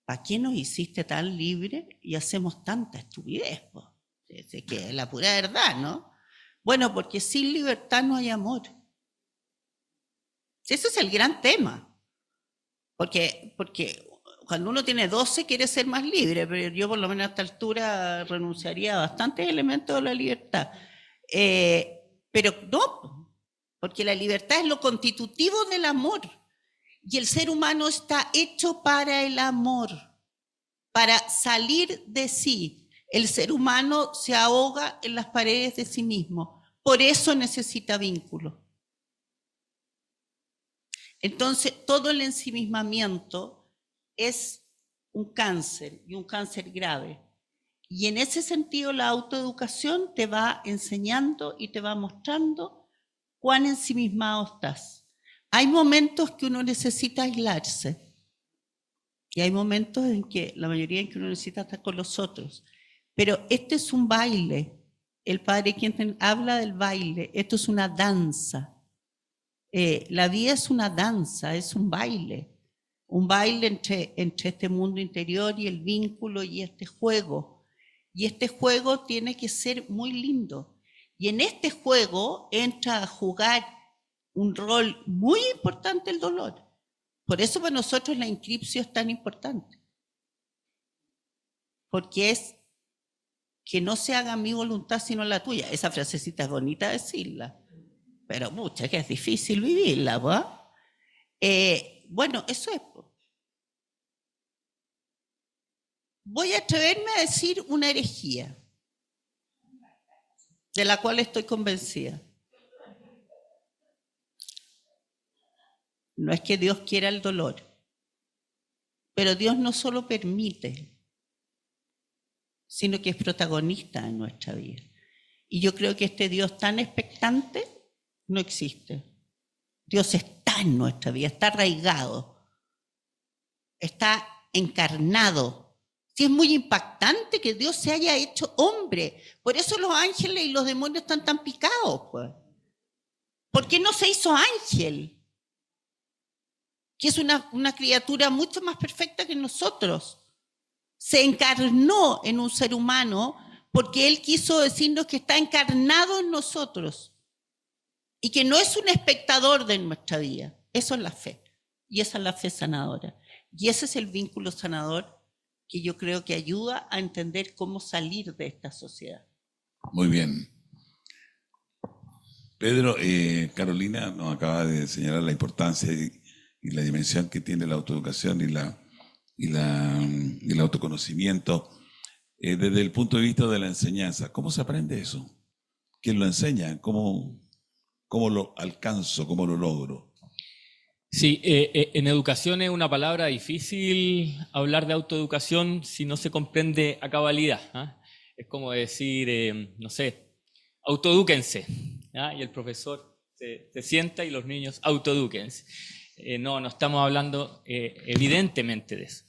¿para qué nos hiciste tan libres y hacemos tanta estupidez? Es que es la pura verdad, ¿no? Bueno, porque sin libertad no hay amor. Ese es el gran tema. Porque cuando uno tiene 12 quiere ser más libre, pero yo por lo menos a esta altura renunciaría a bastantes elementos de la libertad. Pero no, porque la libertad es lo constitutivo del amor. Y el ser humano está hecho para el amor, para salir de sí. El ser humano se ahoga en las paredes de sí mismo. Por eso necesita vínculo. Entonces, todo el ensimismamiento es un cáncer, y un cáncer grave. Y en ese sentido, la autoeducación te va enseñando y te va mostrando cuán ensimismado estás. Hay momentos que uno necesita aislarse. Y hay momentos en que, la mayoría en que uno necesita estar con los otros. Pero este es un baile. El padre quien habla del baile. Esto es una danza. La vida es una danza, es un baile entre este mundo interior y el vínculo y este juego. Y este juego tiene que ser muy lindo. Y en este juego entra a jugar un rol muy importante el dolor. Por eso para nosotros la inscripción es tan importante. Porque es que no se haga mi voluntad sino la tuya. Esa frasecita es bonita decirla. Pero mucha que es difícil vivirla, ¿va? Bueno, eso es. Voy a atreverme a decir una herejía, de la cual estoy convencida. No es que Dios quiera el dolor, pero Dios no solo permite, sino que es protagonista en nuestra vida. Y yo creo que este Dios tan expectante no existe. Dios está en nuestra vida, está arraigado, está encarnado. Sí, es muy impactante que Dios se haya hecho hombre. Por eso los ángeles y los demonios están tan picados, pues. ¿Por qué no se hizo ángel? Que es una criatura mucho más perfecta que nosotros. Se encarnó en un ser humano porque Él quiso decirnos que está encarnado en nosotros. Y que no es un espectador de nuestra vida. Eso es la fe. Y esa es la fe sanadora. Y ese es el vínculo sanador que yo creo que ayuda a entender cómo salir de esta sociedad. Muy bien. Pedro, Carolina nos acaba de señalar la importancia y la dimensión que tiene la autoeducación y el autoconocimiento desde el punto de vista de la enseñanza. ¿Cómo se aprende eso? ¿Quién lo enseña? ¿Cómo lo alcanzo? ¿Cómo lo logro? Sí, en educación es una palabra difícil hablar de autoeducación si no se comprende a cabalidad. Es como decir, no sé, autoedúquense. Y el profesor se sienta y los niños autoedúquense. No estamos hablando evidentemente de eso.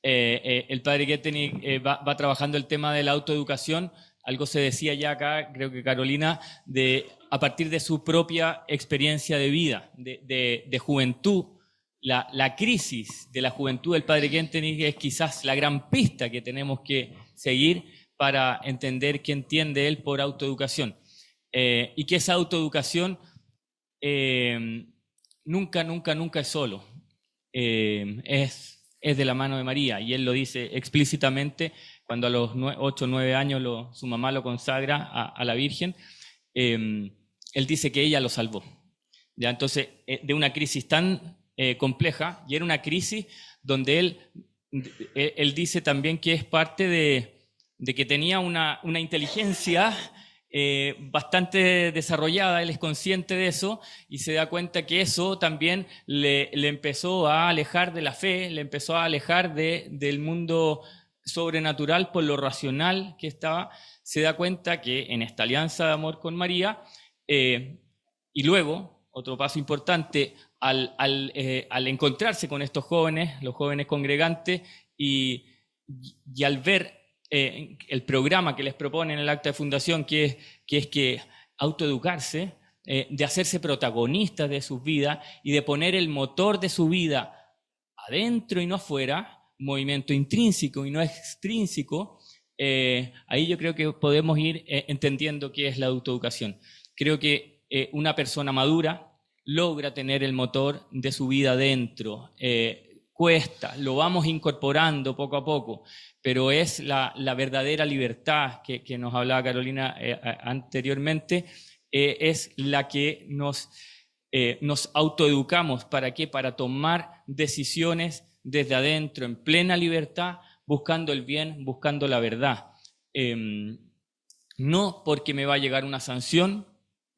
El padre Gettenich va trabajando el tema de la autoeducación. Algo se decía ya acá, creo que Carolina, a partir de su propia experiencia de vida, de juventud. La crisis de la juventud del padre Gettenich es quizás la gran pista que tenemos que seguir para entender qué entiende él por autoeducación. Y que esa autoeducación nunca es solo. Es de la mano de María, y él lo dice explícitamente cuando a los 8 o 9 años su mamá lo consagra a la Virgen. Él dice que ella lo salvó. ¿Ya? Entonces, de una crisis tan compleja, y era una crisis donde él dice también que es parte de que tenía una inteligencia bastante desarrollada. Él es consciente de eso y se da cuenta que eso también le empezó a alejar de la fe, le empezó a alejar del mundo sobrenatural por lo racional que estaba. Se da cuenta que en esta alianza de amor con María, y luego, otro paso importante, al encontrarse con estos jóvenes, los jóvenes congregantes, y y al ver el programa que les propone en el acta de fundación, que es que autoeducarse, de hacerse protagonistas de sus vidas y de poner el motor de su vida adentro y no afuera, movimiento intrínseco y no extrínseco, ahí yo creo que podemos ir entendiendo qué es la autoeducación. Creo que una persona madura logra tener el motor de su vida adentro. Cuesta, lo vamos incorporando poco a poco, pero es la verdadera libertad que nos hablaba Carolina anteriormente, es la que nos autoeducamos. ¿Para qué? Para tomar decisiones desde adentro, en plena libertad, buscando el bien, buscando la verdad. No porque me va a llegar una sanción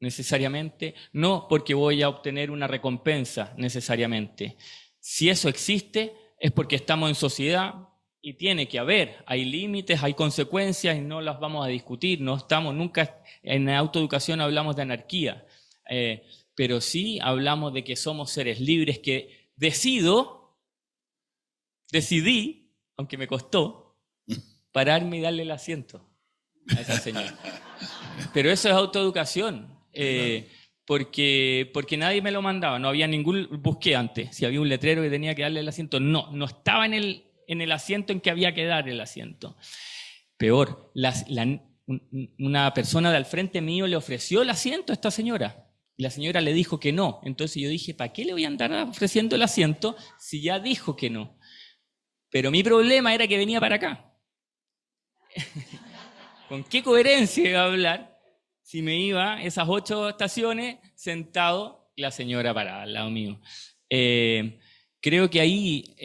necesariamente, no porque voy a obtener una recompensa necesariamente. Si eso existe, es porque estamos en sociedad y tiene que haber, hay límites, hay consecuencias y no las vamos a discutir. No estamos nunca, en autoeducación hablamos de anarquía, pero sí hablamos de que somos seres libres, que decidí, aunque me costó, pararme y darle el asiento a esa señora. Pero eso es autoeducación. Porque nadie me lo mandaba, no había busqué antes, si había un letrero que tenía que darle el asiento, no estaba en el asiento en que había que dar el asiento. Peor, una persona de al frente mío le ofreció el asiento a esta señora, y la señora le dijo que no. Entonces yo dije, ¿para qué le voy a andar ofreciendo el asiento si ya dijo que no? Pero mi problema era que venía para acá. ¿Con qué coherencia iba a hablar si me iba esas 8 estaciones sentado y la señora parada al lado mío? Creo que ahí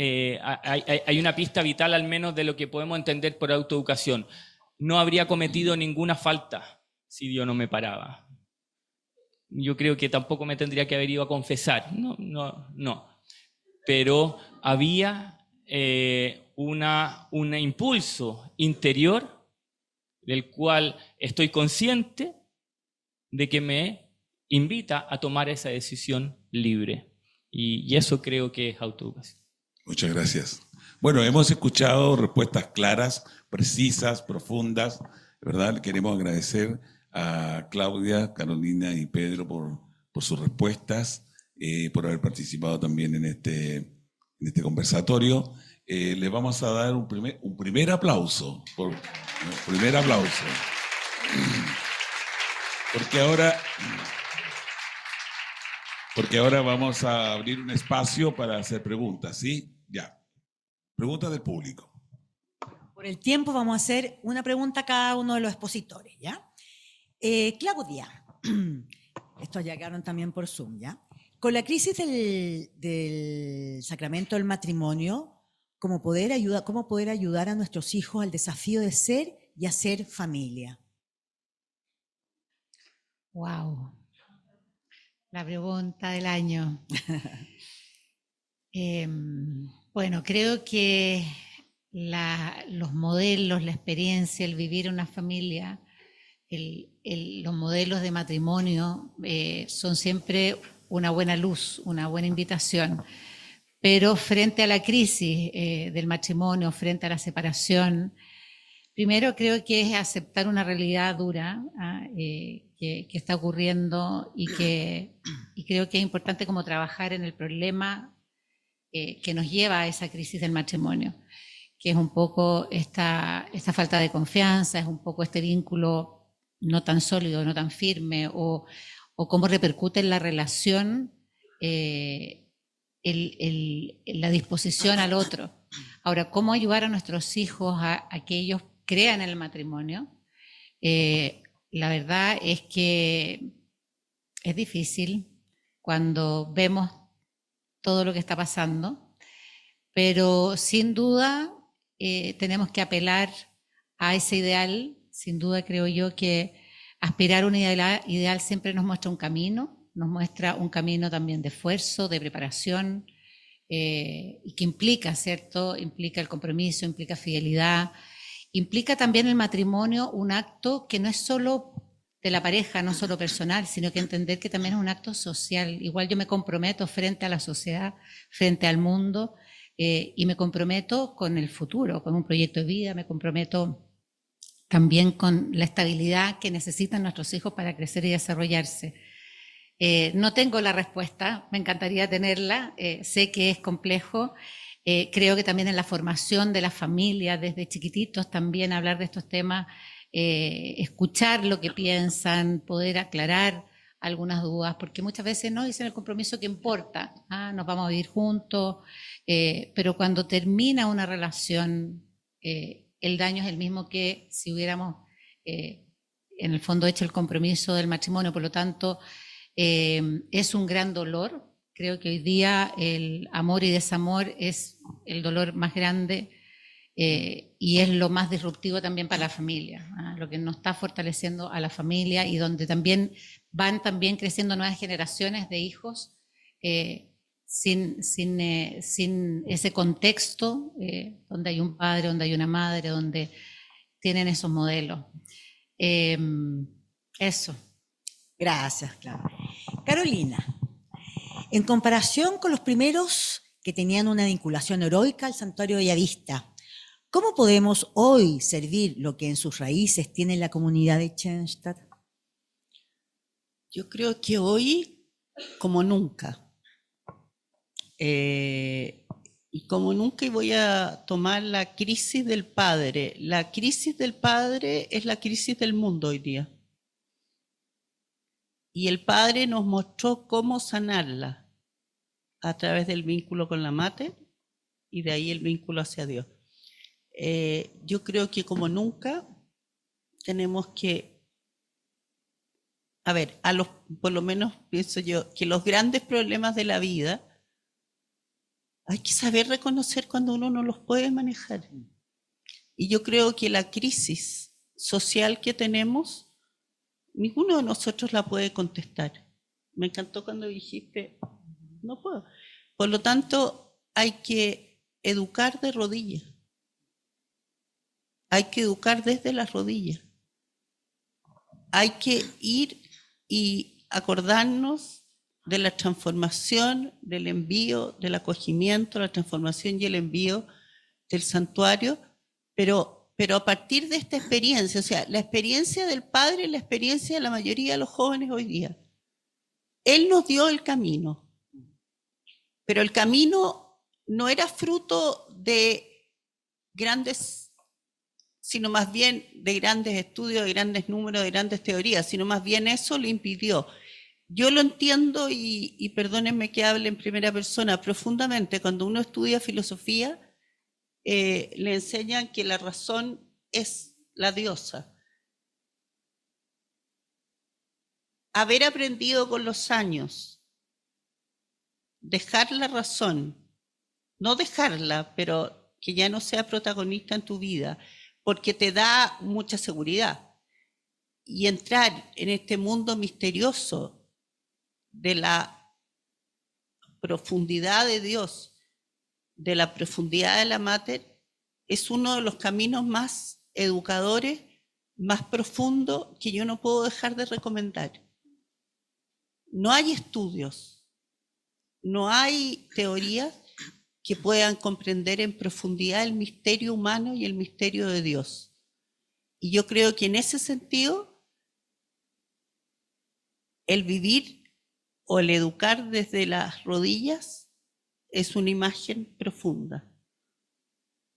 hay una pista vital, al menos, de lo que podemos entender por autoeducación. No habría cometido ninguna falta si Dios no me paraba. Yo creo que tampoco me tendría que haber ido a confesar. No. Pero había un impulso interior del cual estoy consciente de que me invita a tomar esa decisión libre. Y eso creo que es autoeducación. Muchas gracias. Bueno, hemos escuchado respuestas claras, precisas, profundas, ¿verdad? Queremos agradecer a Claudia, Carolina y Pedro por sus respuestas, por haber participado también en este conversatorio. Les vamos a dar un primer aplauso. Primer aplauso. Porque ahora vamos a abrir un espacio para hacer preguntas, ¿sí? Ya. Preguntas del público. Por el tiempo vamos a hacer una pregunta a cada uno de los expositores, ¿ya? Claudia, estos llegaron también por Zoom, ¿ya? Con la crisis del sacramento del matrimonio, ¿cómo poder ayudar a nuestros hijos al desafío de ser y hacer familia? Wow. La pregunta del año. Bueno, creo que los modelos, la experiencia, el vivir una familia, los modelos de matrimonio son siempre una buena luz, una buena invitación. Pero frente a la crisis del matrimonio, frente a la separación, primero creo que es aceptar una realidad dura que está ocurriendo y creo que es importante como trabajar en el problema que nos lleva a esa crisis del matrimonio, que es un poco esta falta de confianza, es un poco este vínculo no tan sólido, no tan firme, o cómo repercute en la relación la disposición al otro. Ahora, ¿cómo ayudar a nuestros hijos a que ellos crean en el matrimonio? La verdad es que es difícil cuando vemos todo lo que está pasando, pero sin duda tenemos que apelar a ese ideal. Sin duda creo yo que aspirar a un ideal siempre nos muestra un camino, nos muestra un camino también de esfuerzo, de preparación, y que implica, ¿cierto? Implica el compromiso, implica fidelidad, implica también el matrimonio un acto que no es solo de la pareja, no solo personal, sino que entender que también es un acto social. Igual yo me comprometo frente a la sociedad, frente al mundo, y me comprometo con el futuro, con un proyecto de vida, me comprometo también con la estabilidad que necesitan nuestros hijos para crecer y desarrollarse. No tengo la respuesta, me encantaría tenerla, sé que es complejo, creo que también en la formación de las familias, desde chiquititos también hablar de estos temas, escuchar lo que piensan, poder aclarar algunas dudas, porque muchas veces no dicen el compromiso que importa, nos vamos a vivir juntos, pero cuando termina una relación, el daño es el mismo que si hubiéramos en el fondo hecho el compromiso del matrimonio, por lo tanto es un gran dolor. Creo que hoy día el amor y desamor es el dolor más grande y es lo más disruptivo también para la familia, lo que nos está fortaleciendo a la familia y donde también van también creciendo nuevas generaciones de hijos sin ese contexto donde hay un padre, donde hay una madre, donde tienen esos modelos. Eso. Gracias, Clara. Carolina, en comparación con los primeros que tenían una vinculación heroica al santuario Bellavista, ¿cómo podemos hoy servir lo que en sus raíces tiene la comunidad de Schoenstatt? Yo creo que hoy, como nunca, y como nunca, y voy a tomar la crisis del padre. La crisis del padre es la crisis del mundo hoy día. Y el padre nos mostró cómo sanarla a través del vínculo con la mater y de ahí el vínculo hacia Dios. Yo creo que como nunca tenemos que, por lo menos pienso yo, que los grandes problemas de la vida hay que saber reconocer cuando uno no los puede manejar. Y yo creo que la crisis social que tenemos, ninguno de nosotros la puede contestar. Me encantó cuando dijiste, no puedo. Por lo tanto, hay que educar de rodillas. Hay que educar desde las rodillas. Hay que ir y acordarnos de la transformación, del envío, del acogimiento, la transformación y el envío del santuario, pero a partir de esta experiencia, o sea, la experiencia del padre, la experiencia de la mayoría de los jóvenes hoy día. Él nos dio el camino, pero el camino no era fruto de grandes, sino más bien de grandes estudios, de grandes números, de grandes teorías, sino más bien eso lo impidió. Yo lo entiendo y perdónenme que hable en primera persona profundamente. Cuando uno estudia filosofía, le enseñan que la razón es la diosa. Haber aprendido con los años, dejar la razón, no dejarla, pero que ya no sea protagonista en tu vida, porque te da mucha seguridad. Y entrar en este mundo misterioso de la profundidad de Dios, de la profundidad de la mater, es uno de los caminos más educadores, más profundos que yo no puedo dejar de recomendar. No hay estudios, no hay teorías que puedan comprender en profundidad el misterio humano y el misterio de Dios. Y yo creo que en ese sentido, el vivir o el educar desde las rodillas es una imagen profunda.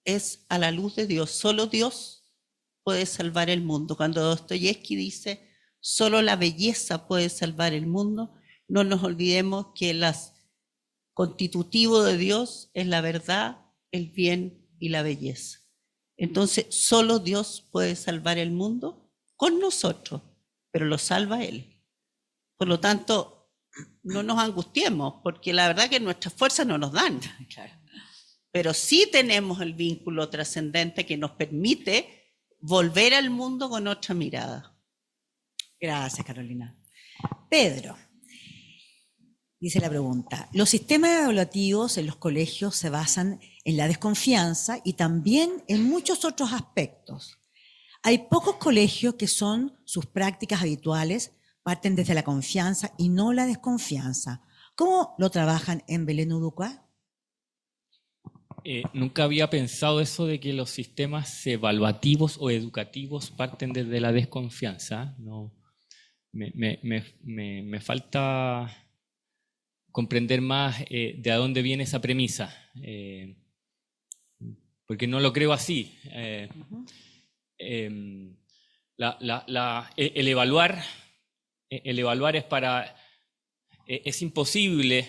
Es a la luz de Dios. Solo Dios puede salvar el mundo. Cuando Dostoyevsky dice, solo la belleza puede salvar el mundo, no nos olvidemos que el constitutivo de Dios es la verdad, el bien y la belleza. Entonces, solo Dios puede salvar el mundo con nosotros, pero lo salva Él. Por lo tanto, no nos angustiemos, porque la verdad que nuestras fuerzas no nos dan. Claro. Pero sí tenemos el vínculo trascendente que nos permite volver al mundo con otra mirada. Gracias, Carolina. Pedro, dice la pregunta, los sistemas evaluativos en los colegios se basan en la desconfianza y también en muchos otros aspectos. Hay pocos colegios que son sus prácticas habituales, parten desde la confianza y no la desconfianza. ¿Cómo lo trabajan en Belén Uruguay? Nunca había pensado eso de que los sistemas evaluativos o educativos parten desde la desconfianza. No, me falta comprender más de a dónde viene esa premisa, porque no lo creo así. El evaluar es para... Es imposible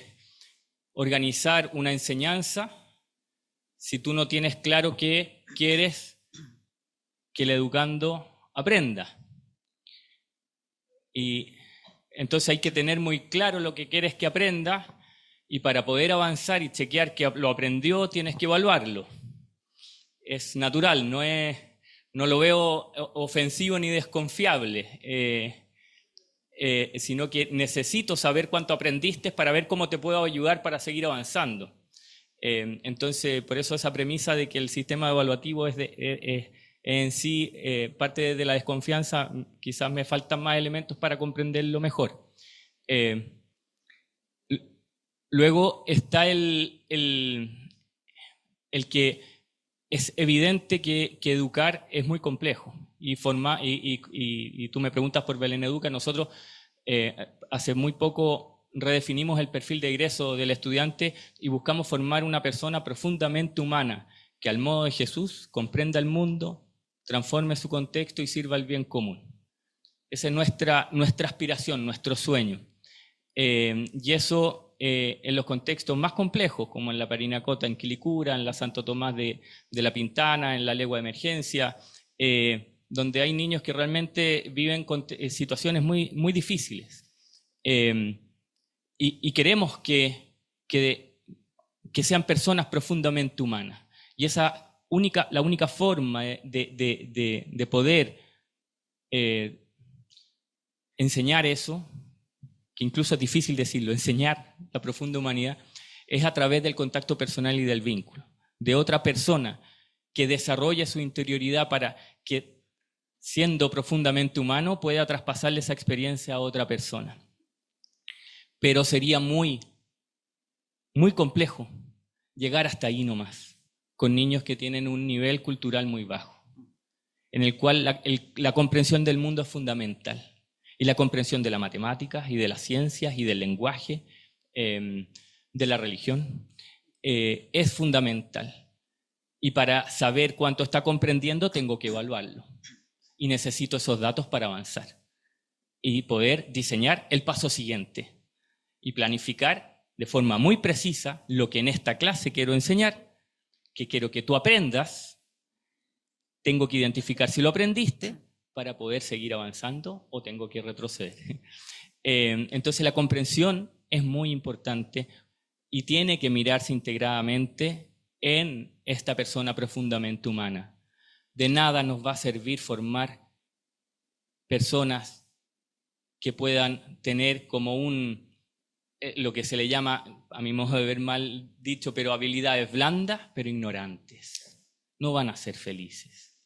organizar una enseñanza si tú no tienes claro qué quieres que el educando aprenda. Y entonces hay que tener muy claro lo que quieres que aprenda, y para poder avanzar y chequear que lo aprendió tienes que evaluarlo. Es natural, no lo veo ofensivo ni desconfiable, sino que necesito saber cuánto aprendiste para ver cómo te puedo ayudar para seguir avanzando. Entonces, por eso esa premisa de que el sistema evaluativo es en sí parte de la desconfianza, quizás me faltan más elementos para comprenderlo mejor. Luego está el que es evidente que educar es muy complejo. Y tú me preguntas por Belén Educa. Nosotros hace muy poco redefinimos el perfil de egreso del estudiante y buscamos formar una persona profundamente humana que al modo de Jesús comprenda el mundo, transforme su contexto y sirva al bien común. Esa es nuestra aspiración, nuestro sueño. Y eso en los contextos más complejos, como en la Parinacota, en Quilicura, en la Santo Tomás de la Pintana, en la Legua de Emergencia, donde hay niños que realmente viven con situaciones muy, muy difíciles. Y queremos que sean personas profundamente humanas. Y la única forma de poder enseñar eso, que incluso es difícil decirlo, enseñar la profunda humanidad, es a través del contacto personal y del vínculo, de otra persona que desarrolle su interioridad para que, siendo profundamente humano, pueda traspasarle esa experiencia a otra persona. Pero sería muy, muy complejo llegar hasta ahí nomás, con niños que tienen un nivel cultural muy bajo, en el cual la comprensión del mundo es fundamental, y la comprensión de las matemáticas y de las ciencias y del lenguaje, de la religión, es fundamental. Y para saber cuánto está comprendiendo tengo que evaluarlo. Y necesito esos datos para avanzar y poder diseñar el paso siguiente y planificar de forma muy precisa lo que en esta clase quiero enseñar, que quiero que tú aprendas. Tengo que identificar si lo aprendiste para poder seguir avanzando o tengo que retroceder. Entonces la comprensión es muy importante y tiene que mirarse integradamente en esta persona profundamente humana. De nada nos va a servir formar personas que puedan tener como lo que se le llama, a mi modo de ver mal dicho, pero habilidades blandas, pero ignorantes. No van a ser felices.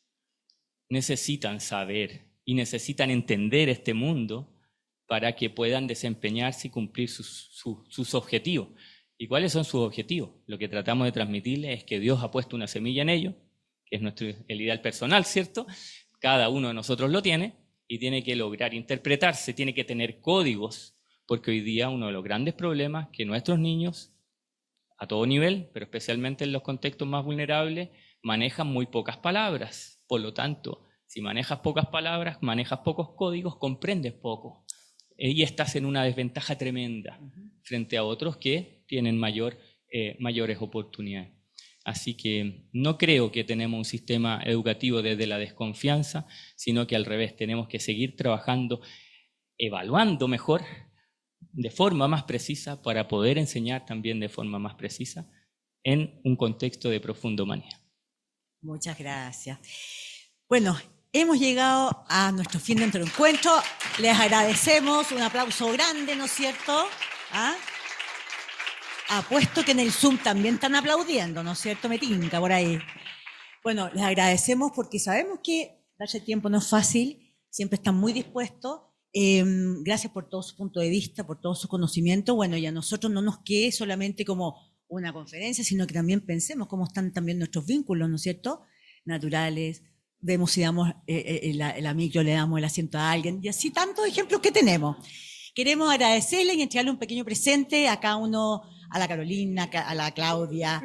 Necesitan saber y necesitan entender este mundo para que puedan desempeñarse y cumplir sus objetivos. ¿Y cuáles son sus objetivos? Lo que tratamos de transmitirles es que Dios ha puesto una semilla en ellos, que es el ideal personal, ¿cierto? Cada uno de nosotros lo tiene y tiene que lograr interpretarse, tiene que tener códigos, porque hoy día uno de los grandes problemas es que nuestros niños, a todo nivel, pero especialmente en los contextos más vulnerables, manejan muy pocas palabras. Por lo tanto, si manejas pocas palabras, manejas pocos códigos, comprendes poco. Y estás en una desventaja tremenda frente a otros que tienen mayores oportunidades. Así que no creo que tenemos un sistema educativo desde la desconfianza, sino que al revés, tenemos que seguir trabajando, evaluando mejor, de forma más precisa, para poder enseñar también de forma más precisa en un contexto de profunda humanidad. Muchas gracias. Bueno, hemos llegado a nuestro fin de nuestro encuentro. Les agradecemos, un aplauso grande, ¿no es cierto? ¿Ah? Apuesto que en el Zoom también están aplaudiendo, ¿no es cierto? Me tinca por ahí. Bueno, les agradecemos porque sabemos que darse tiempo no es fácil, siempre están muy dispuestos. Gracias por todo su punto de vista, por todo su conocimiento. Bueno, y a nosotros no nos quede solamente como una conferencia, sino que también pensemos cómo están también nuestros vínculos, ¿no es cierto?, naturales. Vemos si damos la micro, le damos el asiento a alguien, y así tantos ejemplos que tenemos. Queremos agradecerle y entregarle un pequeño presente a cada uno, a la Carolina, a la Claudia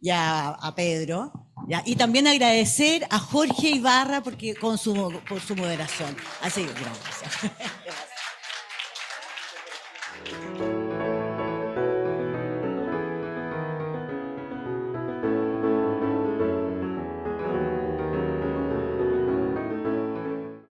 y a Pedro, ¿ya? Y también agradecer a Jorge Ibarra por su moderación. Así que gracias.